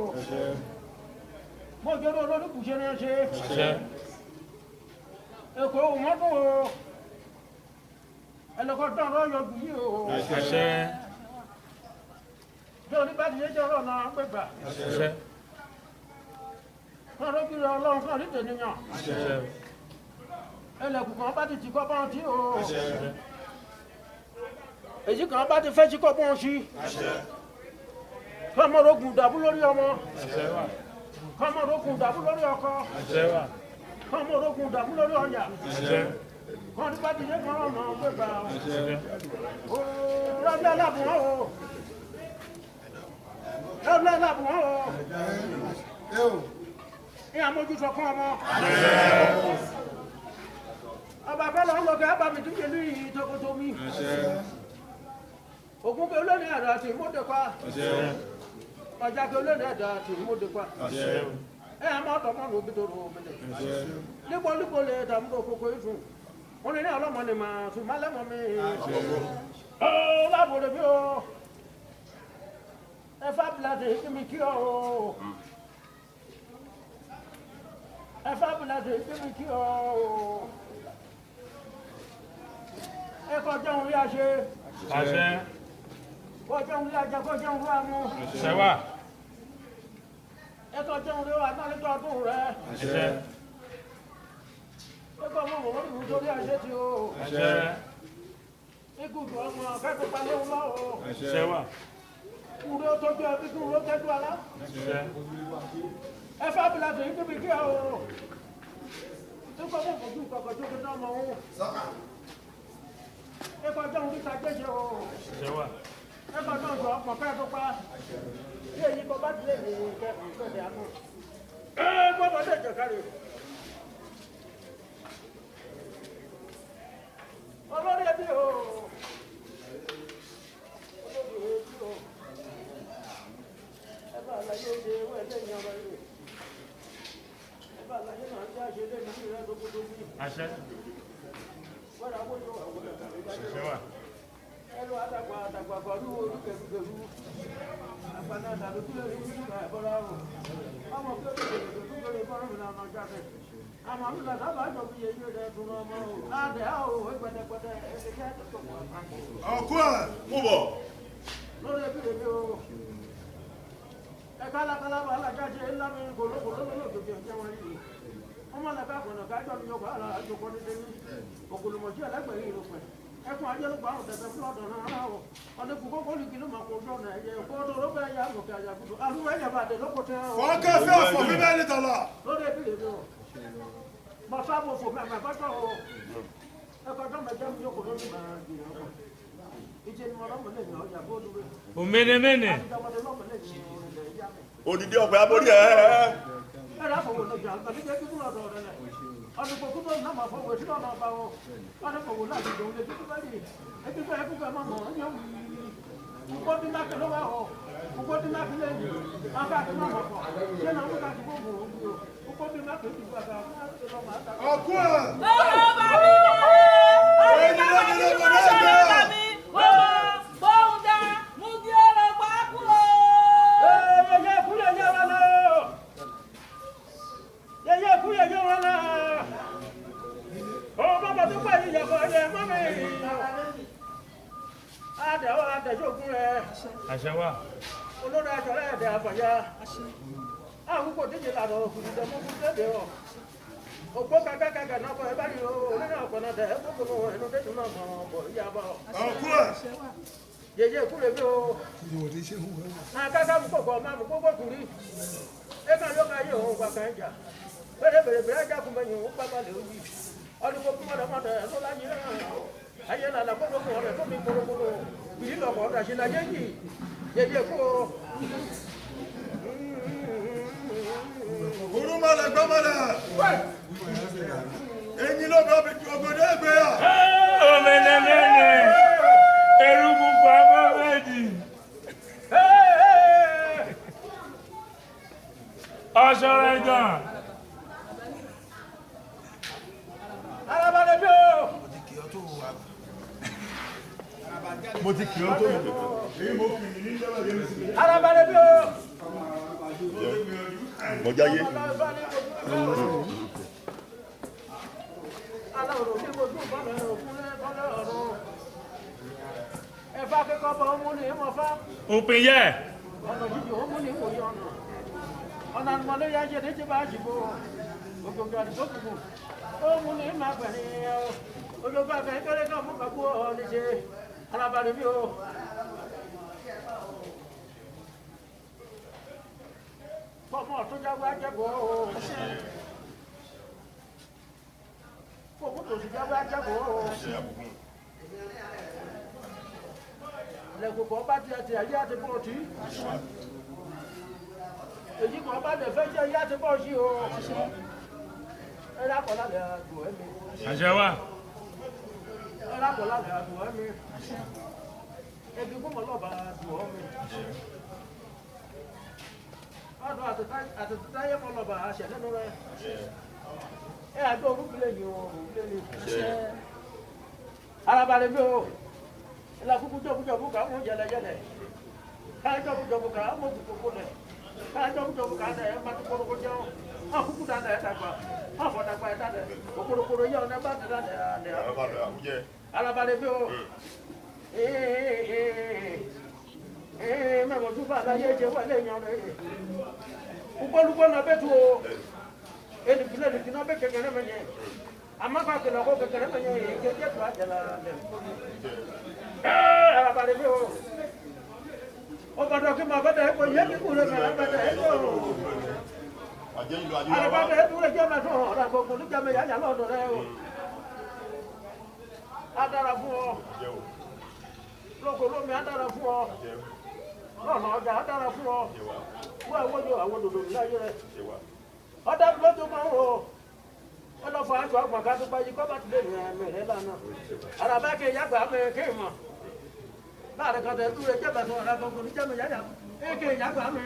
Mo jẹ́rọ olórúkú ṣe ní ṣe. Àṣẹ. Èkó wọ́n dùn o. Ẹlẹ́kọ̀ọ́ dán ọ̀rọ̀ yọjú yìí o. Àṣẹ. Bí oníbàdí yé jẹ́ ọ̀rọ̀ náà gbẹ̀gbà. Àṣẹ. Kọ́ ló kiri ọlọ́run kan ní tènìyàn. Àṣẹ. Ẹlẹ́kùn kan bá ti tì kọ́ bọ́n tí o. Èyí kan bá ti fẹ́ sí kọ́ bọ́n sí. Kọ́mọ̀rọ̀gùn dàbú lórí ọmọ. Àṣẹ wà. Kọ́mọ̀rọ̀gùn dàbú lórí ọkọ. Àṣẹ wà. Kọ́mọ̀rọ̀gùn dàbú lórí ọjà. Àṣẹ. Kọ́ ní bàdí yé kan ọ̀nà gbẹ̀gbà. Àṣẹ. O rọ́bí aláàbùn o. Rọ́bí aláàbùn o. Ní àmójútó fún ọmọ. Ọba kọ́ lọ́wọ́ lọ́kẹ́ ábàmì tó yẹ lóyìn tókótó mi. Ògún pé olóòní àdá àti ìmúdẹ́pá. Ọjà pé olóòní àdá àti ìmúdẹ́pá. Ẹ àmọ́ ọ̀tọ̀ mọ́ ló bí tó rò mílẹ̀. Lípolípo lè dàmú tó kókó ìfún. Wọ́n ní ọlọ́mọ ni màá tún má lẹ́mọ̀ mi. Ó lábòrè bí o. Ẹ fábìlàdé kí mi kí ọ o. Ẹ fábìlàdé kí mi kí ọ o. Ẹ kọjá òun rí àṣẹ. Àṣẹ. Kọjá òun rí àjẹ kọjá òun rí àmú. Àṣẹ wà. Ẹ kọjá òun rí àtàlẹ́tọ̀ ọdún rẹ. Àṣẹ. Ẹ kọ́ mọ̀ wọ́n lù sórí àṣẹ tí o. Àṣẹ. Ikú tó ọmọ akẹ́kọ̀ọ́ pa lóhùn lọ́wọ́. Àṣẹ wà. Kúrò tó jẹ́ ẹbí kúrò tẹ́jú alá. Àṣẹ. Ẹ fábìlàdé kí mi kí ọ o. Ẹ kọ́ mọ̀ fojú kọ̀kọ̀ tó kí náà mọ̀ òun. Ẹ kọjá òun rí sàgbéṣe o. Àṣẹ wà. Ẹ kọjá òun sọ ọ̀pọ̀ kẹ́ tó pa. Bí èyí kọ bá tilẹ̀ ní kẹ́kọ̀ọ́ ìgbẹ́dẹ̀ àánú. Ẹ gbọ́dọ̀ lè jẹ kárí. Olórí ẹbí o. Olórí ẹbí o. Ẹ bá àlàyé oúnjẹ ewé ẹlẹ́yìn ọmọ rẹ̀. Ẹ bá àlàyé náà ń jẹ́ àṣẹ lẹ́nu ìrẹ́ tó kó tó bí. Àṣẹ. Wọ́n á wọ́n yóò wà wọ́n lẹ́nu. Àṣẹ wà. Ẹnu àdàgbà pẹ̀lú olùkẹ́lùkẹ́lù. Àgbàdo àdàlù tó lè rí nígbà ẹ̀bọ́lá o. Ọmọ kí ó lè lè tó lè fọ́nrán mi náà máa jáde. Àmọ́ àmì ìlànà àbájọ fi yẹ yóò dẹ̀ tún ọmọ o. Adé á o, ẹgbẹ̀dẹ̀gbẹ̀dẹ̀ ẹ̀ṣẹ̀ jẹ́ tó pọ̀. Ọ̀kú ẹ̀ mú bọ̀. Lórí ẹbí rẹ̀ mi o. Ẹ̀ka alákàlábà alájáde ńlá mi kòlókòló lójoojú ẹ̀jẹ̀ wọn yìí. Ọmọ làbẹ́ àgbọ̀nà kájọ mi yóò bá ara àjọpọ̀ ní délé. Ògùnlùmọ̀jú ẹlẹ́gbẹ̀ẹ́ yìí ló pẹ̀. Ẹkùn ajẹ́lúgbà àwọn tẹ̀tẹ̀ fún ọ̀dọ̀ náà aláwọ̀. Ọdún kò ní kìlú máa kó ojú ọ̀nà ẹ̀yẹ kó tó ló bẹ́ẹ̀ yá lòkè àjàkúdù. Àlùwẹ̀ ẹ̀yẹ bàdé lóko tẹ́ ọ. Ọ̀kẹ́fẹ́ àfọ̀fin bẹ́ẹ̀ ni tọ̀lọ̀. Lórí ẹbí rẹ̀ mi o. Mo sábò fò mẹ́mẹ́ kọ́tọ̀ o. Ẹ̀kọ́ tó mẹ́jọ mi yóò kó lórí màá jìnnà ọkọ̀. Ìjẹ́ ni mo lọ́mọ lè yàn ọjà bó dúró. Òmìnirìnì. Àtijọ́mọdé lọ́mọ lè yàn ọ̀rẹ́ ìyá mi. Odidi ọ̀pẹ aborí ẹ̀. Ẹ̀rọ àfọwọ́ lọ́jà àgbàdì jẹ́ kíkú lọ́dọ̀ ọ̀rẹ́ rẹ̀. Ọdún kò kúndùn náà máa fọwọ́ sí ọ̀nà ọba wọn. Ọdún kò wò láti dòun lè kíkú bẹ́ẹ̀ ni. Ebi fẹ́ ẹkú fẹ́ máa mọ̀ ọ́ yẹn wí. Gbogbo dín máa kẹlẹ́ wà ọ́. Gbogbo dín máa kẹlẹ́ yìí. Aká àti máa mọ̀ pọ̀. Ṣé náà wọ́n ká ti gbogbo òun bí o? Gbogbo dín máa kẹlẹ́ yìí gbàgbà. Ọ̀kú ẹ̀. Bọ́lá bá mi wọ̀ ọ́. Orí bá mi ní kí wọ́n ṣe lọ́ba mi. Bọ́lá bóun dá mú kí ọ̀rọ̀ pa kúrò. olórí àjọrẹ́ ẹ̀dẹ̀ àfàyà àwọn kò díje lànà òkùnrin mú fún tẹ́lẹ̀ ọ̀ òpó kàkàkàkà náà kọ́ ẹ bá nílò onínà ọ̀pọ̀nà dẹ̀ ẹ gbogbo ẹnu tẹ́jú náà mọ̀ bọ̀ ìyá bọ̀. Jẹjẹ kúrò bí o àkàkà mú kọ̀kọ̀ máa mú gbogbo kùrí ẹ̀ka yóò ká yé òun gbàgbà ẹ̀jà bẹ̀rẹ̀ ẹ̀jà kún mẹ́yìn òun gbàgbà lè òyì ọdún kó kún mọ́tò ẹ̀ tó láyé náà ayé làlà gbogbo ọ̀rẹ́ tó mi kúrò bìí lọ̀kọ̀ ọ̀dà sí la jẹ́jì jẹjẹ kúrò. Urumale gbọ́mọlẹ̀. Ẹyin ló bẹ ògbódé ẹgbẹ́ yà. Mẹ́nẹ̀mẹ́nẹ̀. Erugu pamọ́ méjì. Ọ̀ṣọ́rọ̀ ẹ̀gàn. Alábàdé bí o. Mo ti kì ọ́ tó yẹ. Èyí mo kì í ní ìjọba yẹn sí. Alábàdé bí o. Mọ̀jáyé. Aláwòrán ní ojú ìbọ̀lẹ̀ òkúnlẹ̀ bọ́lẹ̀ ọ̀run. Ẹ̀fà akẹ́kọ̀ọ́ bọ̀ ọmú ni ìmọ̀ fá. Òpin yẹ. Ọ̀nà jíjì ọmú ni ìwòye ọ̀nà. Ọ̀nà àlùmọ̀lẹ́ yá jẹ́ déjì bá jìbò. Ògògò àdìsókùnkù. Ọmú ni ìmọ̀ àgbẹ̀rin ẹ̀ o. Olóògbé àgbẹ̀ kẹ́lẹ́ náà mú kàkú ọ̀ ní ṣe. Alábàdé bí o. Fọ́mọ̀ tó jáwé ajẹ́bọ̀ o. Fọ́mọ̀ tó sì jáwé ajẹ́bọ̀ o. Lẹ́kùn kan bá tiẹ̀ tiẹ̀ ayé àti bọ̀ tí. Èyí kan bá lè fẹ́ jẹ́ ayé àti bọ̀ sí o. Ẹ dákọ̀ lálẹ́ àdùn ẹ̀mí. Àṣẹ wà. Ẹ dákọ̀ lálẹ́ àdùn ẹ̀mí. Ebi kúmọ̀ lọ́ba àdùn ẹ̀mí. Ọdún àtẹ̀tẹ̀táyé mọ́ lọ́ba àṣẹ nínú rẹ̀. Ẹ àjọ orúkúlẹ̀ yìí o, orúkúlẹ̀ ni. Alábàdé bí o. La kuku jobu ka mo jele jele ka jobu ka mo kuku le ka jobu ka na ma ko ko jo ha kuku da na ta pa ha fo da pa ta de ko yo na ba da de Alábàdé bí o me mo du ba la ye je wa le yan re upolupo na betu o eni kile ni kina be kekere me ye amaka ke na ko kekere me ye ke je to ajala le Alábàdé bí o. Ọgbọ̀dọ̀ kí máa bẹ́ẹ̀ kò yẹ kí kúrò náà bẹ́ẹ̀ kò. Alábàdé dúró jẹ́ máa tún ọ̀rọ̀ àgbòkù ní jẹ́mi yáyà lọ́dọ̀ rẹ o. Á dára fún ọ. Lóko lómi á dára fún ọ. Lọ́nà ọjà á dára fún ọ. Wọ́n àwọn ojú àwọn òdòdó láyé rẹ. Ọ̀dà lójú máa ń wò. Ó lọ fọ aṣọ àgbọ̀n ká tó báyìí kọ́ bá ti lè rìn àmì rẹ lánàá. Alábàdé yàgbà mi kéèmọ̀. Láàrin kan tẹ̀ dúró jẹ́ bẹ̀sùn ọ̀rẹ́ gbogbo ní jẹ́mi yáyà éèké ìyàgbà mi.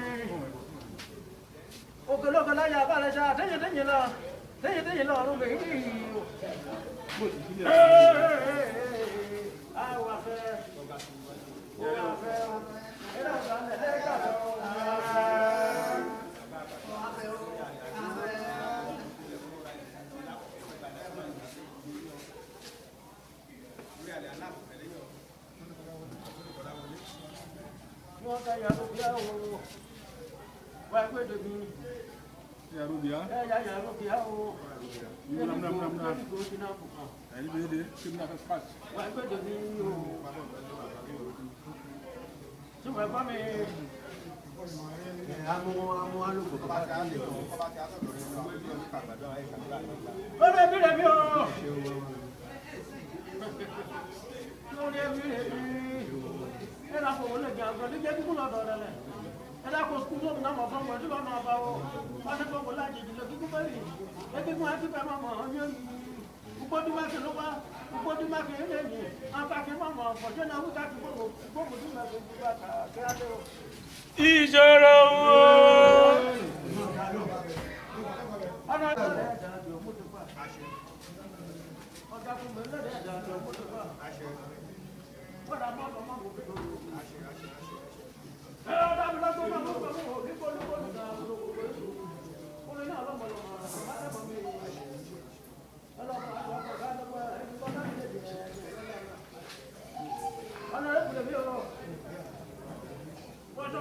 Òkèlókè láyà abálẹ̀ ṣá téyìn lọ ọ̀run mi rí o. Àwọn afẹ́ ẹ̀rọ ìgbàlẹ̀ lẹ́gbà lọ. Wọ́n ká yàrá bí àwọn wá ẹgbẹ́ ìdòbí. Yàrá bí a. Ẹ yàrá bí àwọn. Ẹni bí de kí n náà fẹ́ fàṣ. Wá ẹgbẹ́ ìdòbí o. Tí wọ́n bá mi. Amú alùpùpù tó bá ti á lè kọ́. Lórí ẹbí rẹ̀ bí o. Lórí ẹbí rẹ̀ bí. Ẹ náà fọwọ́ lè jẹ́ àgbọ̀n ní jẹ́ kíkún lọ́dọ̀ rẹ̀ lẹ̀. Ẹ dákò sukùl lóògùn náà mọ̀ fún ọmọ ẹ̀dúgbọ́n náà bá wọ. Wọ́n ti fọwọ́ láti ìdílé kíkún bẹ́ẹ̀ ni. Ẹ kíkún á kíkún ẹ máa mọ̀ ọ́ ní òyìn. Ugbódúmákì ló wá. Ugbódúmákì ń lè yìn. Àpákì máa mọ̀ ọ̀fọ̀jọ́ náà wíkà kí gbogbo ugbódúmákì gbogbo àkàkẹ́ o. Ìṣòro wo. Ọ̀nà ìṣẹ̀lẹ̀ ẹ̀dá àti òmùtò pa. Ọ̀gá fún mi lẹ́dẹ̀ẹ́ ẹ̀dá àti òmùtò pa. Wọ́n dà mọ́ ọ̀nà mọ́ òkè tó lò. Ẹ ọ̀dà mi lọ́gbọ́n máa mọ́ ọ̀nà mọ́ òkè tó lò. Olè náà lọ́mọ lọ́mọ àbá lẹ́mọ̀ mi. Ọlọ́mọ àti ọkọ̀ ká lọ́gbọ́n ẹni kọ́ náà lè dì ẹ̀ ọ̀nà ẹ̀kúlẹ̀ mi ọ̀. Wọ́n sọ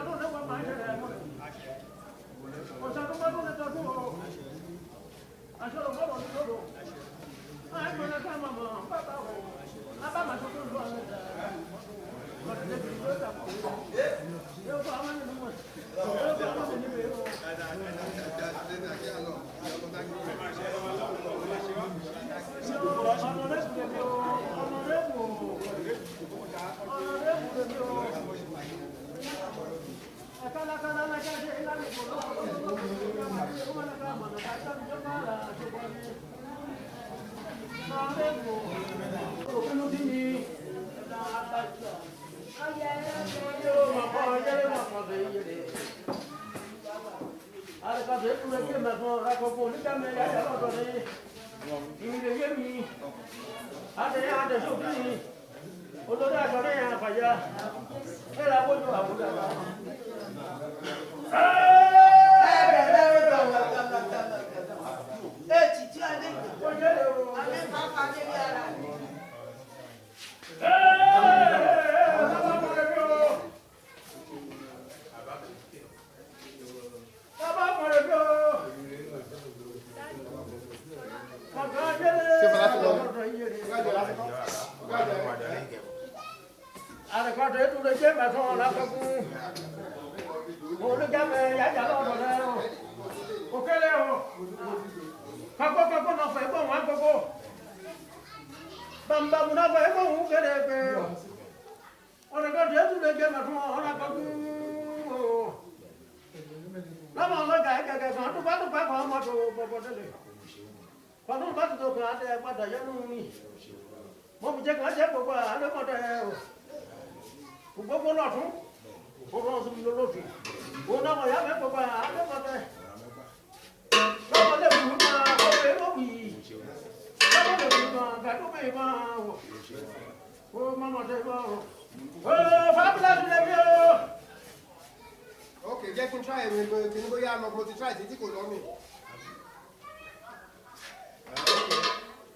Okay, jẹ́ kí n try ẹ̀rọ ìgbẹ́ kí n bóyá lọ mo ti try títí kò lọ mi.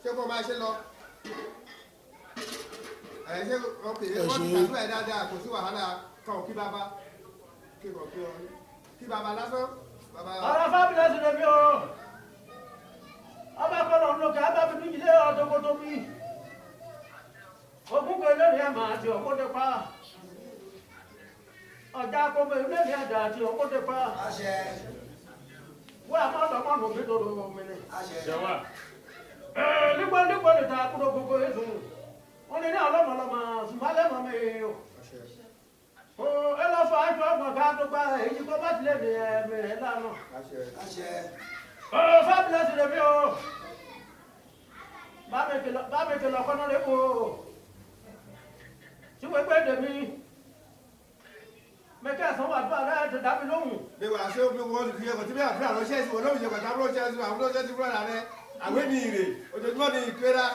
Ṣé kò máa ṣe lọ? Ṣé okay wọ́n ti gbàgbọ́ ẹ̀ dáadáa kò sí wàhálà kan ò kí bàbá kí bàbá lásán. Ọ̀rọ̀ fábílẹ̀ sí lèmi o. Ọba kọ́nà lókè abábíbí ilé ọ̀dọ́gbọ́dọ́ mi. Ogún kan lórí àmà àti ọ̀gbọ́dọ̀ pa. Ọjà akọ́mọ ilé ní àjà àti ọ̀gbọ́dọ̀ pa. Wọ́n àmọ́ ọ̀dọ́mọ́nù mi tó lọ́wọ́ mi ni. Nígbà lè ta kúrò gbogbo ètò. Wọ́n ní ọlọ́mọlọ́mọ sùmọ́lẹ́mọ mi o. Ẹ lọ fọ aṣọ ọgbọ̀n ká tó gba èyí kó bá tilẹ̀ ní ẹ̀mí rẹ̀ lánà. Fábílẹ̀ sí lèmi o. Bá mi kìlọ̀ kọ́nà lé wo. Tí wọ́n gbé dèmi. Mẹ́kẹ́ ẹ̀sán wà tó àrẹ́ ti dábì lóhùn. Bí wàá ṣe omi wọ́n ti fi ẹ̀kọ́ tí bí àfihàn àwọn ṣẹ́ẹ̀sì wọn lóhùn ṣe pàtàkì àwọn ṣẹ́ẹ̀sì wọn àwọn ṣẹ́ẹ̀sì fúnra rẹ̀ àwẹ́ ní ìrè ojoojúmọ́ ní ìpẹ́ra.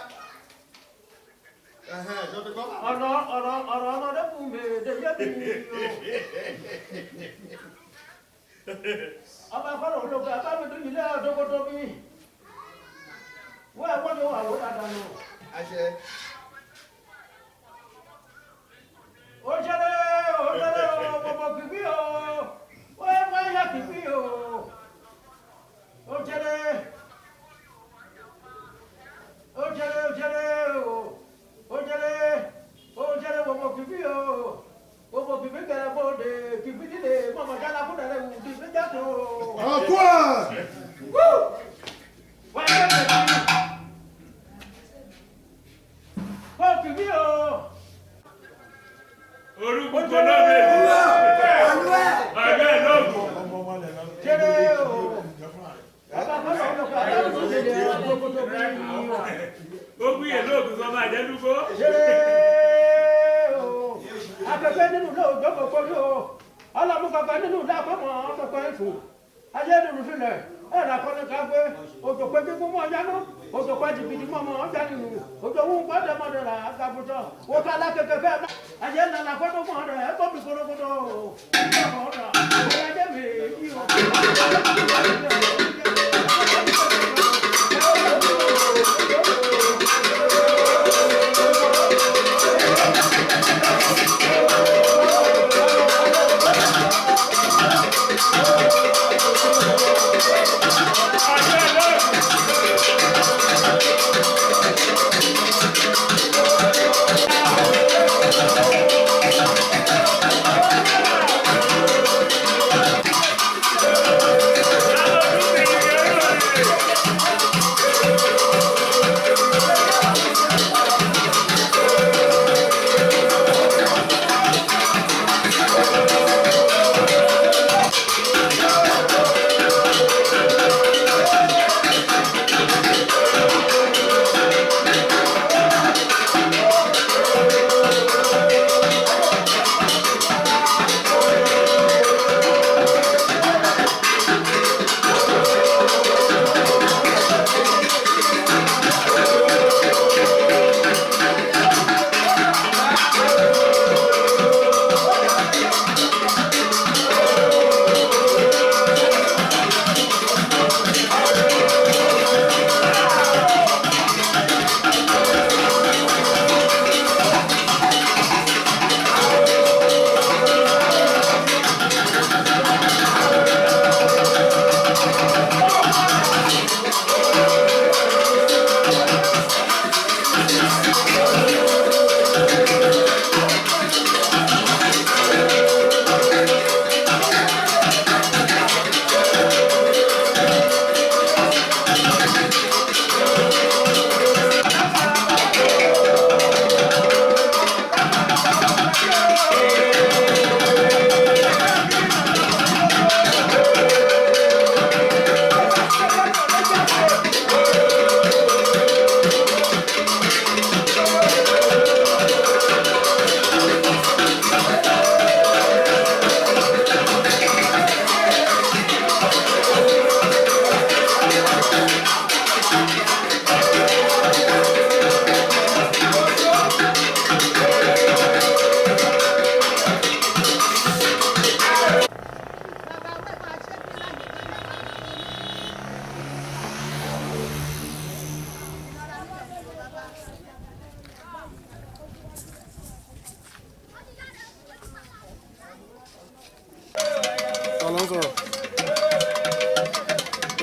Ọ̀rọ̀ ọmọdé fún mi dèjé mi o. Ọba kọ́nà olóògbé abábídú ilé ọ̀dọ́gbọ́dọ́ mi. Wọ́n ẹ̀wọ́n ni wà wó dáadáa nù. Ojere o bobo kibi o wa ya kibi o ojere o ojere bobo kibi kere bode kibi dile mama jala ko dale wu di be jato Ọkwa wa ya kibi o Orúkọ lọ́bẹ̀ ọ̀gá ìlọ́gbọ̀n. Jere o. Bàbá kọ́nà olùkọ́ àdáwùjọ lè ọdọ́gbọ́dọ́ bí i. Ó gbìyànjú lóògùn sọ máa jẹ́ dúkó. Jere o. Akẹ́kẹ́ nínú náà òjò kòkó rí o. Ọlọ́mú kankan nínú lápapọ̀ ọ̀tọ̀kọ̀ ẹ̀fọ́. Ayé nínú sílẹ̀ ẹ̀rọ akọ́ni ká gbé òjò pé kíkún mọ́ ọjà náà. Òjò pé jìbìtì mọ́ ọmọ ọjà nínú. Òjò wù gbọ́dọ̀ mọ́dọ̀lá àgàbùtọ̀. Wò ká lákẹ́kẹ́ fẹ́ bá. Ayé nana kọ́dọ̀ mọ́ ọ̀dọ̀ ẹ̀ tóbi kórókódó. Ìjọba ọ̀dọ̀ ọ̀yájẹ́ mi èyí o. Ọ̀gá ìlọ́gbọ̀n. ló ń sọ̀rọ̀.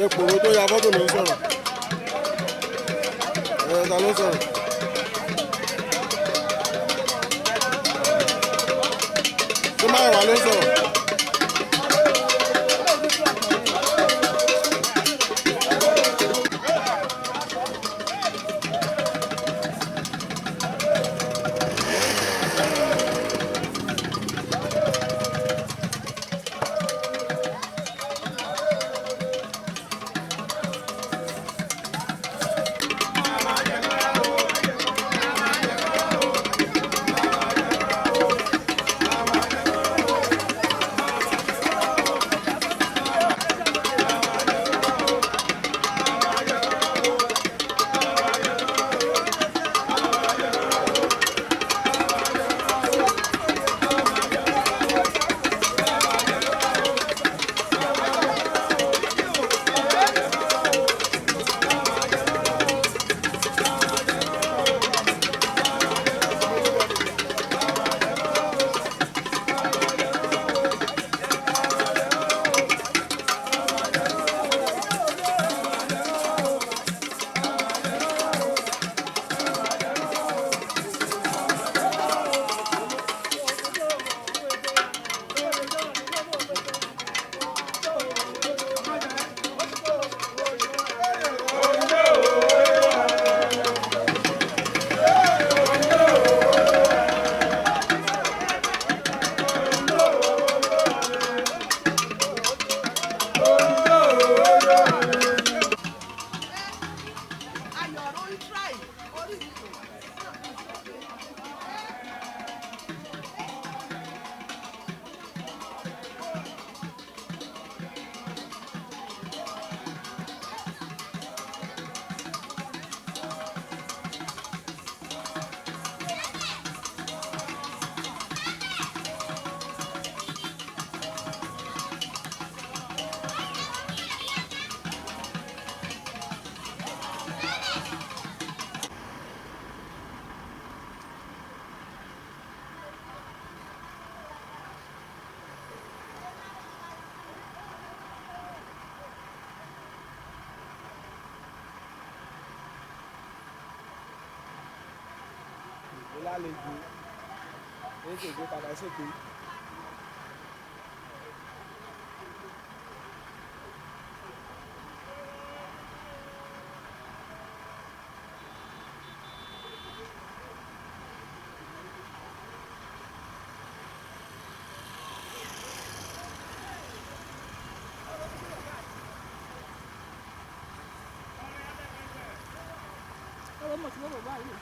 Èpòrò tó ya fọ́tò ló ń sọ̀rọ̀. Ta ló ń sọ̀rọ̀. Tó máa wà ló ń sọ̀rọ̀. Lálejò ètò ìgbé padà sókè. Ọlọ́mọ tí wọ́n bọ̀ báyìí.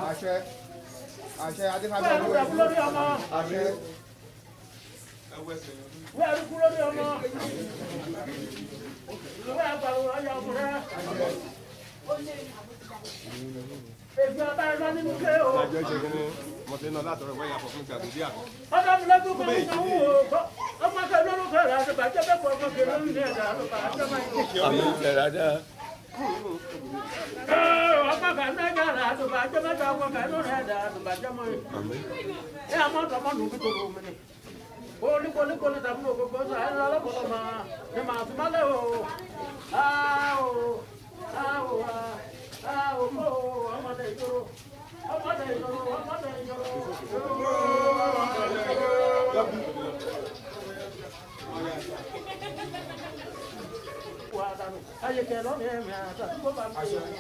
àṣẹ àṣẹ adéfàbí wẹ́ẹ̀ rúkú ẹ̀kú lórí ọmọ. àṣẹ wẹ́ẹ̀ rúkú lórí ọmọ. wẹ́ẹ̀ gbàgbọ́ ọyọ ọkùnrin. èmi ọba ẹ̀ lọ nínú ilé o. mo ti ná látọ̀rọ̀ wẹ́ẹ̀ yàtọ̀ fún ìgbà tó dé àná. ọ̀dọ́ mi lẹ́kùn kan ń sanwó o. ọmọ kẹ lórúkọ rẹ̀ àti bàjẹ́ bẹ́ẹ̀ kọ́ ọmọ kẹ lórí ní ẹ̀dá àti bàjẹ́ máa ń kó. àmì ìtẹ̀rẹ̀dá. ọmọ kẹ lórí ẹ̀dá àti bàjẹ́ mẹ́ta ọmọ kẹ lórí ẹ̀dá àti bàjẹ́ máa ń kó. ẹ àmọ́ tọmọ nù kí tòrò mi ni. kóníkóní tàbí òkòkò sọ ẹ lọ́lọ́pọ̀lọ́ máa ní màá fi máa lé o. ọmọdé ìṣòro ọmọdé ìṣòro ọmọdé ìṣòro. Ayé kẹ lọ́nà ẹ̀mí àtàkùn bó bá ń bẹ̀rẹ̀.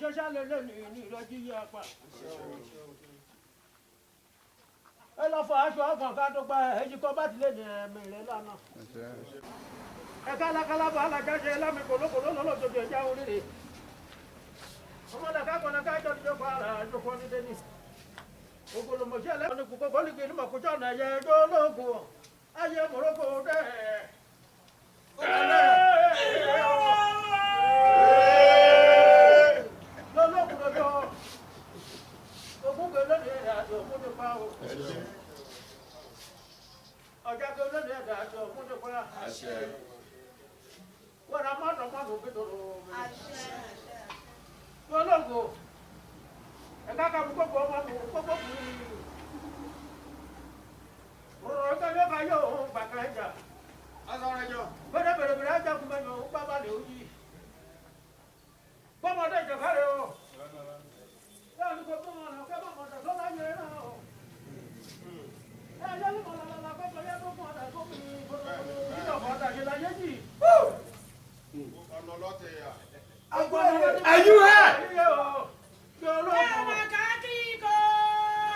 ṣẹṣẹ lélẹ ní ìrọjí yí apá. ẹ lọ fọ aṣọ ọgbọ̀n ká tó gba èyí kọ́ bá ti lè ní ẹ̀mí rẹ lánàá. ẹ kálákálá bá alájáde lámì kòlókòló lọ́lọ́dọ̀dọ̀ ẹ̀já oríire. ọmọdé kákọ̀ọ́nà kájọ́ ti jókòó ara jókòó ní dénì. ògòlòmọ̀ṣẹ́ lẹ́nu ní kókó kólíkì ní mọ̀kújọ́ ọ̀nà ẹ̀yẹ ẹjọ́ ológun ayé mọ̀rọ́kọ̀ dẹ́ lọ́lọ́kùnrin ogúngbè lónìí ẹ̀dá àti òkúndùpá o. ọ̀jágbé lónìí ẹ̀dá àti òkúndùpá. wọ́n ra mọ́tò gbẹ́dọ̀rọ̀ mi. lọ́lọ́gò ẹ̀ka kan gbogbo ọmọ gbogbo kù ní. ọ̀rọ̀ ẹ̀ka yóò ká yóò gbàgbà ẹ̀jà. bẹ́ẹ̀ bẹ̀rẹ̀ ẹ̀jà kún mẹ́yìn òun bá balẹ̀ òyì. bọ́mọdé ìjọba rẹ̀ o. láti kó fún ọ̀nà kẹ́ bọ́ mọ̀tò tó láyé náà o. ẹ̀yẹ́ ní mọ̀lá kọ́kọ́ yẹ kó fún ọ̀dà tó fi ìjọba ọ̀dà ṣe láyé jì. Ẹ̀yú ẹ̀.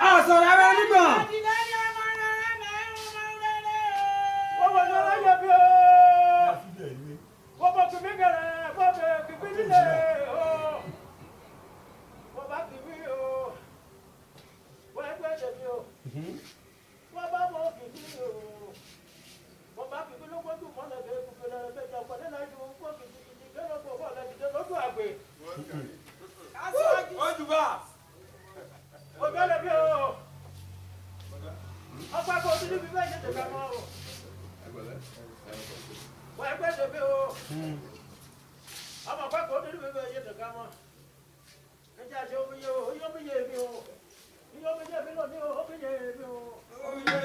Àsọ̀rọ̀ ẹ̀rọ nígbà. Wọ́n wọ́n yọ láyé bí o. Wọ́n bọ̀ kìbí gẹ̀rẹ́, wọ́n bẹ̀ kìbí nílẹ̀ o. Wọ́n bá kìbí o. Wọ́n ẹgbẹ́ ẹ̀dẹ̀bí o. Wọ́n bá mọ̀ kìbí o. Wọ́n bá kìbí ló gbójú mọ́lẹ̀ bẹ́ẹ̀ kúkẹ́ lẹ́rẹ́ bẹ́ẹ̀ jà pọ̀ nínú àjò fún kìbí kìbí kẹ́lọ́ pọ̀ bọ̀ lẹ́dìdẹ́ lójú àgbè. Ojúbà. Ọjọ́ lè bí o. Ọgbà kò sí níbi bẹ́ẹ̀ ṣe tẹ̀ka mọ́ o. Wọ́n ẹgbẹ́ ẹ̀dẹ̀bí o. Ọmọ ọgbà kò sí níbi bẹ́ẹ̀ ṣe tẹ̀ka mọ́. Ẹjẹ́ àti omi yẹ o, iye omi yẹ mi o. Iye omi yẹ mi lónìí o, omi yẹ mi o. Ojúbà.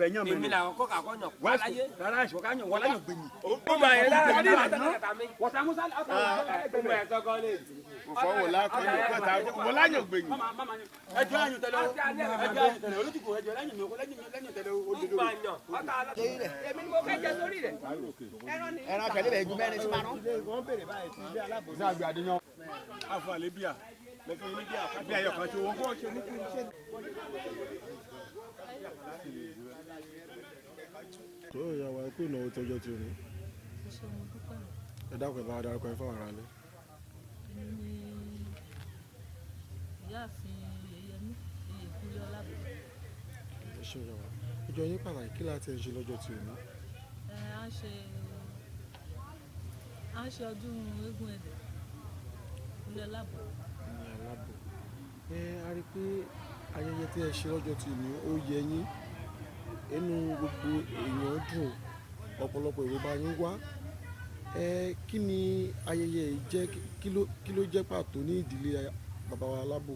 Èmi làwọn kọ́ kà kọ́ yàn wá láyé. Rárá ìṣòro ká yàn wọ́n láyàn gbé mi. Ó máa yẹn lára ní àtàkàtà mi. Wọ̀tá Musa ọ̀tọ̀ ẹ̀ tọ́kọ́ lè. Fọwọ́ lákọ̀ọ́ kẹta wọ́n láyàn gbé mi. Ẹjọ́ àyùn tẹ̀lé o. Ẹjọ́ àyùn tẹ̀lé o. Olùdìbò ẹjọ́ lẹ́yìn mi o. Lẹ́yìn tẹ̀lé o. Olùdìbò yàn. Èmi ni mo fẹ́ jẹ sórí rẹ̀. Ẹran kẹ̀lé bẹ̀ ju mẹ́rin sí márùn. Wọ́n bèrè báyìí sí ilé alábòsí. Ṣé àgbẹ̀ àdéyàn? Àfọ̀ àlébíà. Lẹ́fẹ̀ẹ́ ní bí ayọ̀ kan ṣe wọ́n kọ́ ṣe ní kí n ṣe. Tó yà wá pé ìnáwó tọjọ́ tí o ní. Ẹ dákun ẹ̀ bá wa darúkọ ẹ fáwọn ará ilé. Èmi ni ìyáàfin Yèyémí Ìyèkúnlé Ọlábùkún. Ẹ ṣe ìyá wa. Ìjọ yín pàtàkì kí láti ẹ̀ ń ṣe lọ́jọ́ tí o ní. À ń ṣe ọdún Egungun Ede Ìkúnlé Ọlábùkún. Ní alábò. A rí i pé ayẹyẹ tí ẹ ṣe lọ́jọ́ tí o ní ó yẹ yín. Inú gbogbo èèyàn dùn, ọ̀pọ̀lọpọ̀ èrò bá yín wá. Kí ni ayẹyẹ yìí jẹ́, kí ló jẹ́ pàtó ní ìdílé bàbá wa Alábò?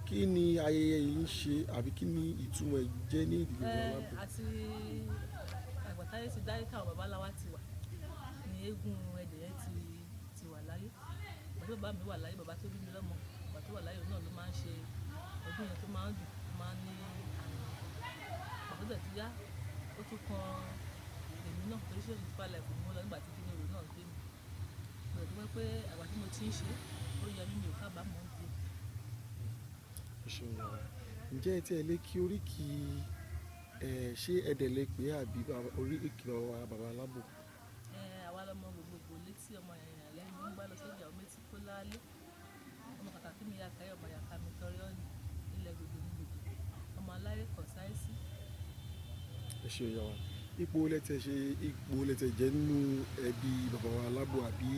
Kí ni ayẹyẹ yìí ń ṣe àbí kí ni ìtumọ̀ ẹ̀ jẹ́ ní ìdílé bàbá Alábò? Àti àgbàtáyé ti dárí káwọn babaláwa ti wà ní Egungun Ede yẹn ti wà láyé. Bàbá tó bá mi wà láyé, bàbá tó bí mi lọ́mọ, bàbá tó wà láyé náà ló máa ń ṣe ọdún yẹn tó máa ń dùn, máa ń ní àbúdà tí yá ó tún kan èmi náà torí ṣé ìfipá láì fún mi lọ nígbà tí kí ní òru náà gbé mi. Mo rò dúpẹ́ pé àgbà tí mo ti ń ṣe ó yẹ mí, mi ò kábàámọ̀ ń gbé. Ǹjẹ́ ẹ tí ẹ lé kí oríkì ṣé ẹ̀dẹ̀ lè pé àbí oríkì bàbá Alábò? Àwa lọmọ gbogbogbò létí ọmọ yàyà lẹ́nu ń bá lọ sójà omi tí kò láálé. Ọmọ kàkà kí mi yàkà ọmọ yàkà mi tọrẹ ọ́ ní ilẹ̀ gbogbo ní gbogbo. Ọmọ aláyé kọ̀ sáyẹ́sì. Ẹ ṣe ìyá wa. Ipò lẹ́tẹ̀ jẹ́ nínú ẹbí bàbá wa Alábò àbí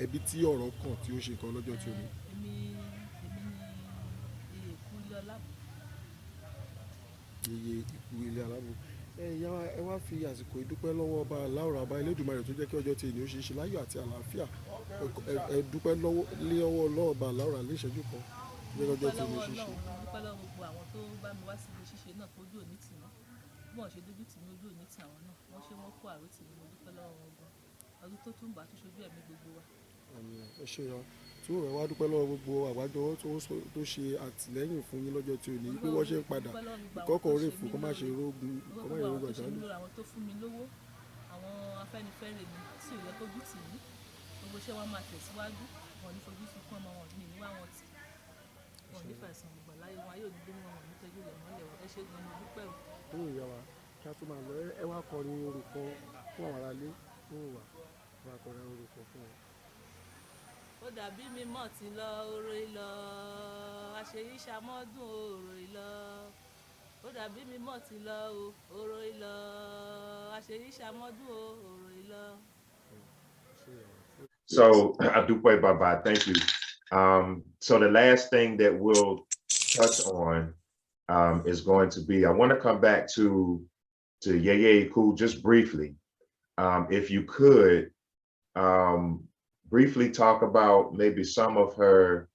ẹbí tí ọ̀rọ̀ kàn tí ó ṣe kan lọ́jọ́ tí o ní? Èmi ni Ìyèkúnlé Ọlábùkún. Yèyé Ìkúnlé Alábò. Ìyá wa, ẹ wá fi àsìkò ìdúpẹ́ lọ́wọ́ ọba aláwòrán ọba Elédùmarè tó jẹ́ kí ọjọ́ tí ènìyàn ó ṣe ṣe láyọ̀ àti àlàáfíà. Ẹ dúpẹ́ lọ́wọ́ ọba aláwòrán ní ìṣẹ́jú kan ní ọjọ́ tí ènìyàn ó ṣe ṣe. Dúpẹ́ lọ́wọ́ gbogbo àwọn tó bá mi wá síbi ṣíṣe náà fojú òní tì wọ́n. Bí wọ́n ṣe dójú tì mí, ojú òní tì àwọn náà. Wọ́n ṣe wọ́n kó àròtì mi, mo dúpẹ́ lọ́wọ́ wọn gan. Ọdún tó tún bá tó ṣojú ẹ̀mí gbogbo wa. Ẹ ṣe ìyá wa. Tí ó rẹ̀ wá dúpẹ́ lọ́wọ́ gbogbo àgbájọ tó ṣe àtìlẹ́yìn fún yín lọ́jọ́ tí ò ní pé wọ́n ṣe ń padà ìkọ́kọ̀ orí ìfún kó má ṣe rógun àjálù. Àwọn tó fún mi lówó, àwọn Afẹ́nifẹ́re mi tí ò yẹ kójú tì mí, gbogbo iṣẹ́ wọn máa tẹ̀síwájú, wọn ní fojú sunkún ọmọ wọn ní ìwá wọn tì, wọn ní fàìsàn gbogbo láyé wọn yóò ní gbé wọn ní tẹ́jú rẹ̀ mọ́lẹ̀ wọn. Ẹ ṣe gan ni dúpẹ́ o. Ó ìyá wa kí a tó máa lọ ẹ wá kọrin orúkọ fún àwọn aráalé fún wa, wá kọrin orúkọ fún wọn. Ó dàbí mi mọ̀ tí lọ oró ìlọ, àṣeyí ṣàmọ́dún oró ìlọ. Ó dàbí mi mọ̀ tí lọ oró ìlọ, àṣeyí ṣàmọ́dún oró ìlọ. So, Adupe Baba, thank you. So the last thing that we'll touch on is going to be, I want to come back to Yeye Iku just briefly. If you could briefly talk about maybe some of her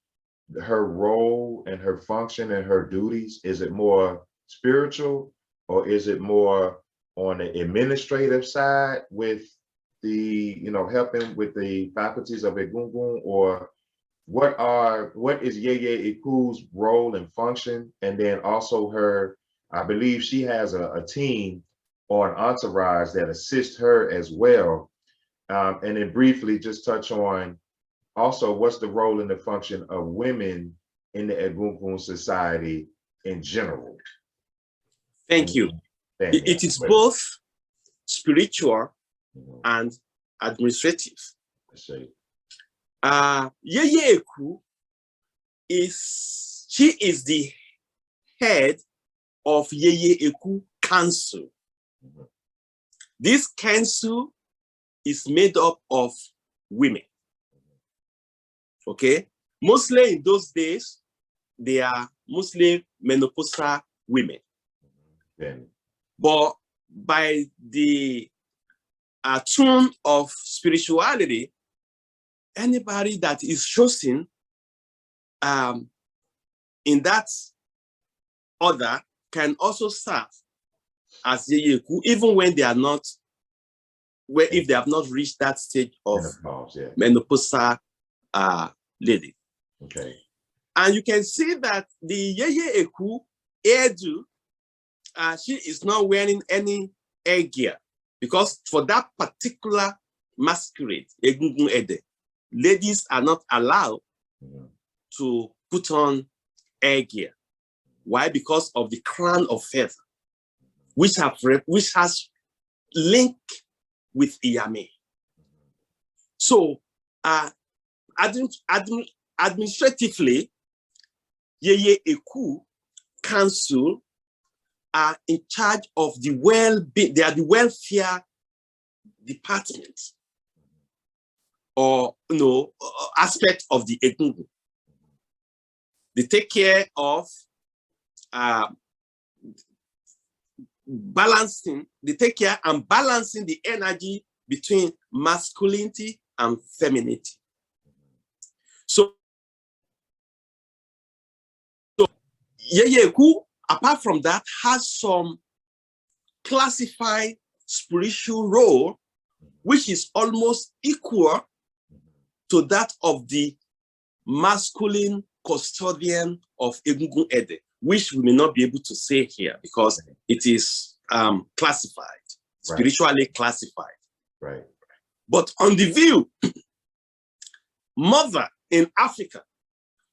role and her function and her duties. Is it more spiritual or is it more on the administrative side with the, helping with the faculties of Egungun, or what is Yeye Iku's role and function? And then also I believe she has a team or an entourage that assists her as well. And then briefly just touch on also what's the role and the function of women in the Egungun society in general. Thank you. It is both spiritual and administrative. Yeye Iku is the head of Yeye Iku Council. This council is made up of women. Okay, mostly in those days, they are Muslim menopausal women. But by the tune of spirituality, anybody that is chosen in that order can also serve as Yeye Eku, even when they are not, if they have not reached that stage of menopausal lady. Okay. And you can see that the Yeye Eku hairdo, she is not wearing any headgear, because for that particular masquerade, Egungun Ede, ladies are not allowed to put on headgear. Why? Because of the crown of feather, which has link with Iyame. So, administratively, Yeye Eku Council are in charge of the well-being. They are the welfare department, or aspect of the Egungun. They take care of balancing. They take care and balancing the energy between masculinity and femininity. So Yeye Eku, apart from that, has some classified spiritual role, which is almost equal to that of the masculine custodian of Egungun Ede, which we may not be able to say here because it is classified, spiritually classified. Right. But on the view, mother in Africa,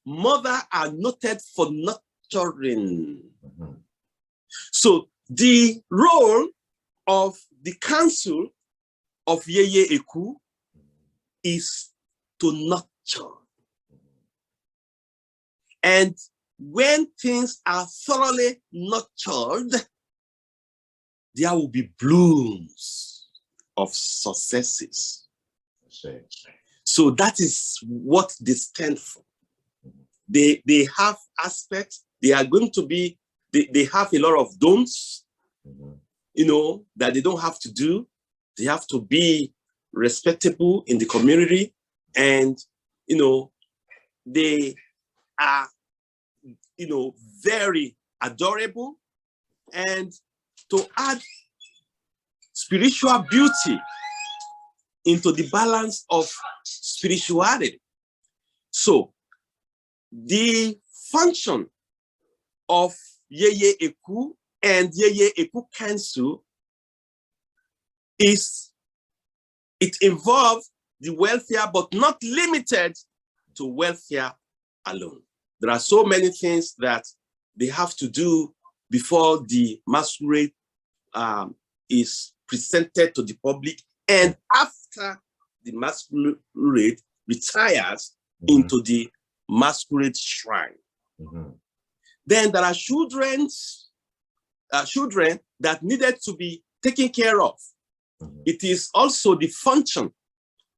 mother are noted for nurturing. So the role of the council of Yeye Eku is to nurture. And when things are thoroughly nurtured, there will be blooms of successes. So that is what they stand for. They have aspects. They are going to be, they have a lot of don'ts, that they don't have to do. They have to be respectable in the community, and they are very adorable, and to add spiritual beauty into the balance of spirituality. So the function of Yeye Eku and Yeye Eku Council it involves the welfare, but not limited to welfare alone. There are so many things that they have to do before the masquerade is presented to the public, and after the masquerade retires into the masquerade shrine. Then there are children that needed to be taken care of. It is also the function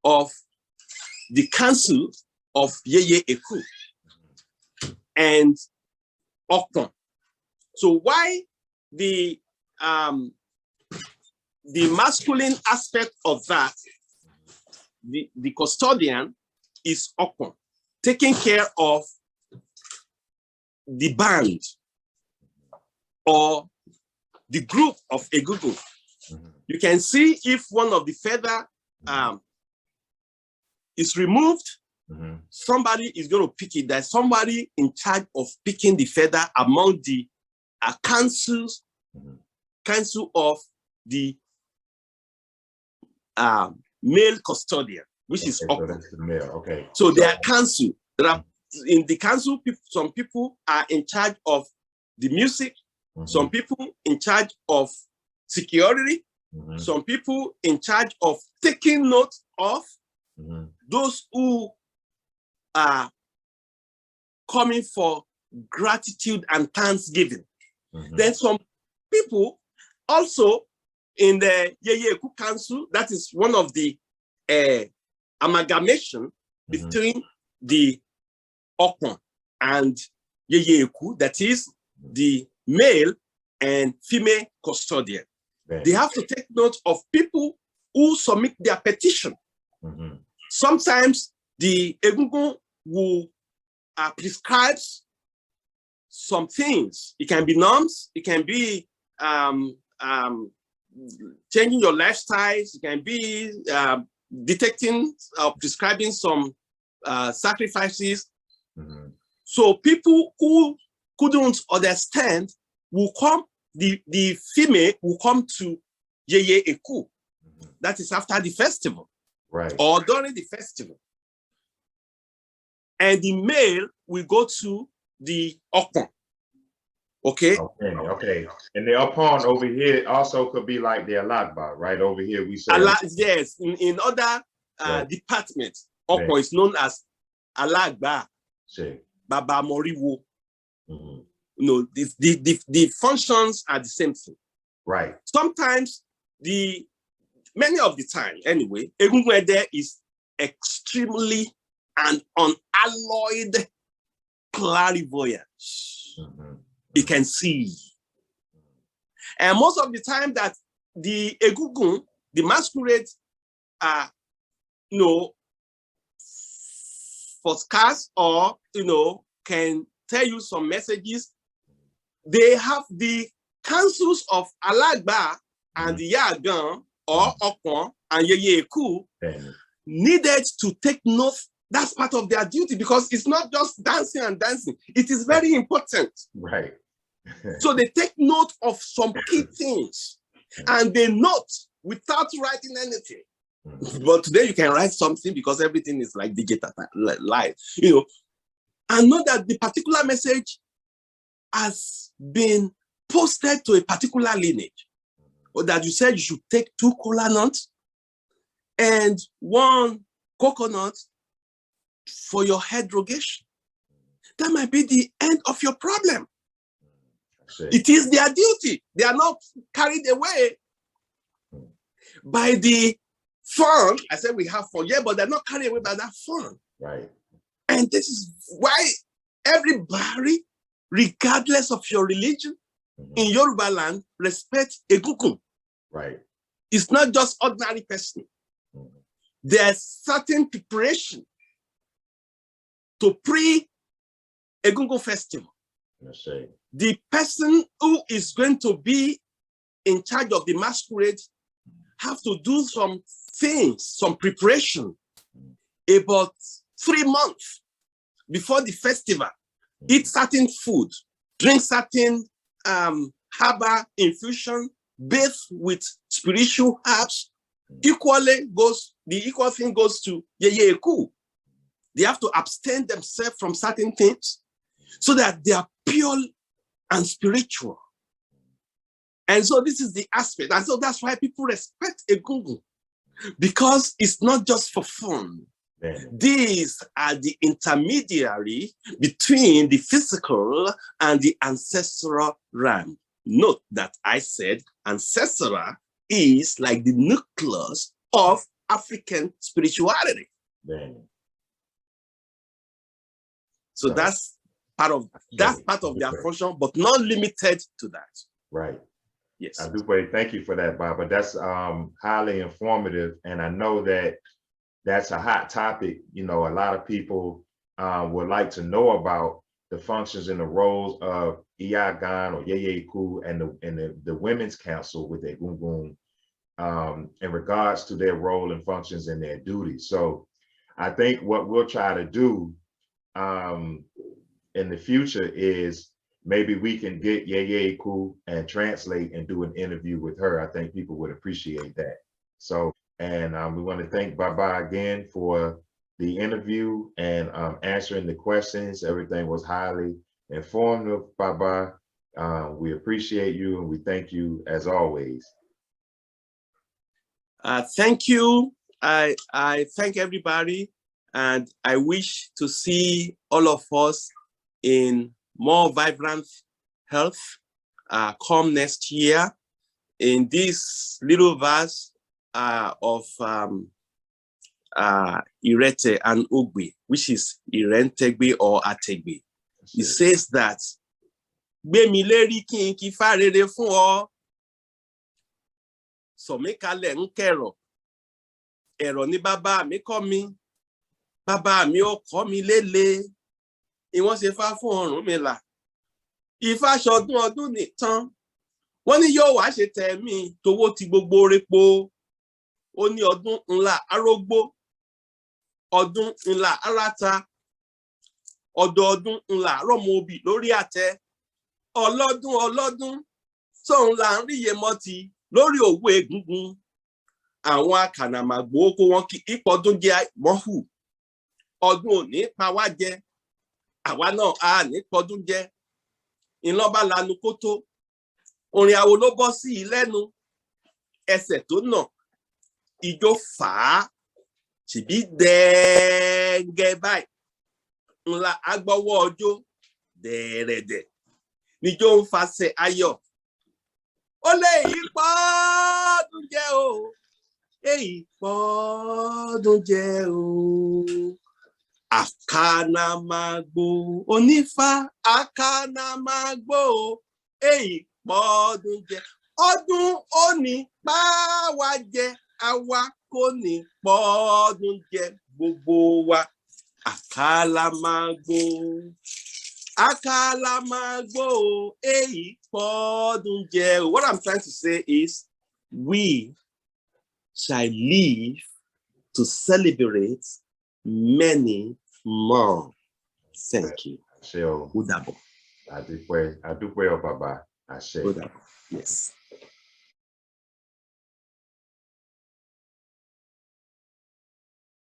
of the council of Yeye Eku and Okpon. So why the masculine aspect of that, the custodian is Okpon, taking care of the band or the group of Egungun. You can see if one of the feather is removed, somebody is going to pick it. There's somebody in charge of picking the feather among the council of the male custodian, which is so that's the male. Okay. So they are council. There are in the council, some people are in charge of the music, some people in charge of security, some people in charge of taking note of those who are coming for gratitude and thanksgiving. Then some people also in the Yeye Eku Council, that is one of the amalgamation between the Okpon and Yeye Eku, that is the male and female custodian. They have to take note of people who submit their petition. Sometimes the Egungun will prescribe some things. It can be norms, it can be changing your lifestyles, it can be detecting or prescribing some sacrifices. So people who couldn't understand will come, the female will come to Yeye Eku. That is after the festival, right, or during the festival. And the male will go to the Okon. Okay. Okay. And the Opon over here also could be like the Alagba, right? Over here we say. Yes, in other departments, Okon is known as Alagba, Baba Moriwo. No, the functions are the same thing. Right. Sometimes many of the time anyway, Egungun Ede is extremely and unalloyed clairvoyance. It can see. And most of the time that the Egungun, the masquerade, for scars or, can tell you some messages. They have the councils of Alagba and the Yagan or Okon and Yeye Eku needed to take note. That's part of their duty, because it's not just dancing and dancing. It is very important. Right. So they take note of some key things and they note without writing anything. But today you can write something because everything is like digital, live, and know that the particular message has been posted to a particular lineage, or that you said you should take 2 kola nuts and 1 coconut for your head rogation. That might be the end of your problem. It is their duty. They are not carried away by the fun. I said we have fun, but they're not carried away by that fun. Right. And this is why everybody, regardless of your religion, in Yoruba land, respect Egungun. Right. It's not just ordinary person. There's certain preparation to pre-Egungun festival. The person who is going to be in charge of the masquerade have to do some things, some preparation about 3 months before the festival. Eat certain food, drink certain herbal infusion, bathe with spiritual herbs. The equal thing goes to Yeye Eku. They have to abstain themselves from certain things so that they are pure and spiritual. And so this is the aspect. And so that's why people respect Egungun, because it's not just for fun. These are the intermediary between the physical and the ancestral realm. Note that I said ancestral is like the nucleus of African spirituality. So that's part of their function, but not limited to that. Right. Yes. I do thank you for that, Baba. That's highly informative, and I know that that's a hot topic. A lot of people would like to know about the functions and the roles of Iyagan or Yeye Eku and the Women's Council with Egungun in regards to their role and functions and their duties. So I think what we'll try to do in the future is maybe we can get Yeye Eku and translate and do an interview with her. I think people would appreciate that. So, and we want to thank Baba again for the interview and answering the questions. Everything was highly informative, Baba. We appreciate you and we thank you as always. Thank you. I thank everybody, and I wish to see all of us in more vibrant health come next year. In this little verse of Irete and Ugbe, which is Ile Ategbe or Ategbe. It says that Gbemileri ki n ki fa rere fun o, Somekale nkero ẹ̀rọ ní bàbá mi kọ́ mi bàbá mi ó kọ́ mi lélẹ̀ ìwọ́n ṣe fá fún Ọ̀rúnmìlà Ifá ṣọdún ọdún nìtàn wọ́n ní yóò wá ṣe tẹ̀mí tówó ti gbogbo repo ó ní ọdún ńlá arógbó ọdún ńlá aráta ọdọọdún ńlá rọmọ obì lórí àtẹ ọlọ́dún tóun là ń ríye mọ́tì lórí òwú egungun àwọn akànàmàgbò kó wọn kí ìpọdún jẹ mọ́hù ọdún òní pa wá jẹ àwa náà a ní pọdún jẹ ìlọ́ba lanu kótó orin awo ló bọ́ sí i lẹ́nu ẹsẹ̀ tó nà ijó fà á ṣìbí dẹ́ẹ́gẹ́ báyìí ńlá agbọ́wọ́ ọjọ́ dẹ̀ẹ̀rẹ̀dẹ̀ níjó ń fasẹ̀ ayọ̀ ó lé ìpọ́dún jẹ́ o ìpọ́dún jẹ́ o àkànàmàgbò onífá àkànàmàgbò ìpọ́dún jẹ́ ọdún òní pa wá jẹ àwa kò ní pọ́dún jẹ gbogbo wa àkàlàmàgbò pọ́dún jẹ. What I'm trying to say is we shall live to celebrate many more. Thank you. Àṣẹ o. Ó dàbọ̀. Adúpẹ́ o bàbá. Àṣẹ. Ó dàbọ̀. Yes.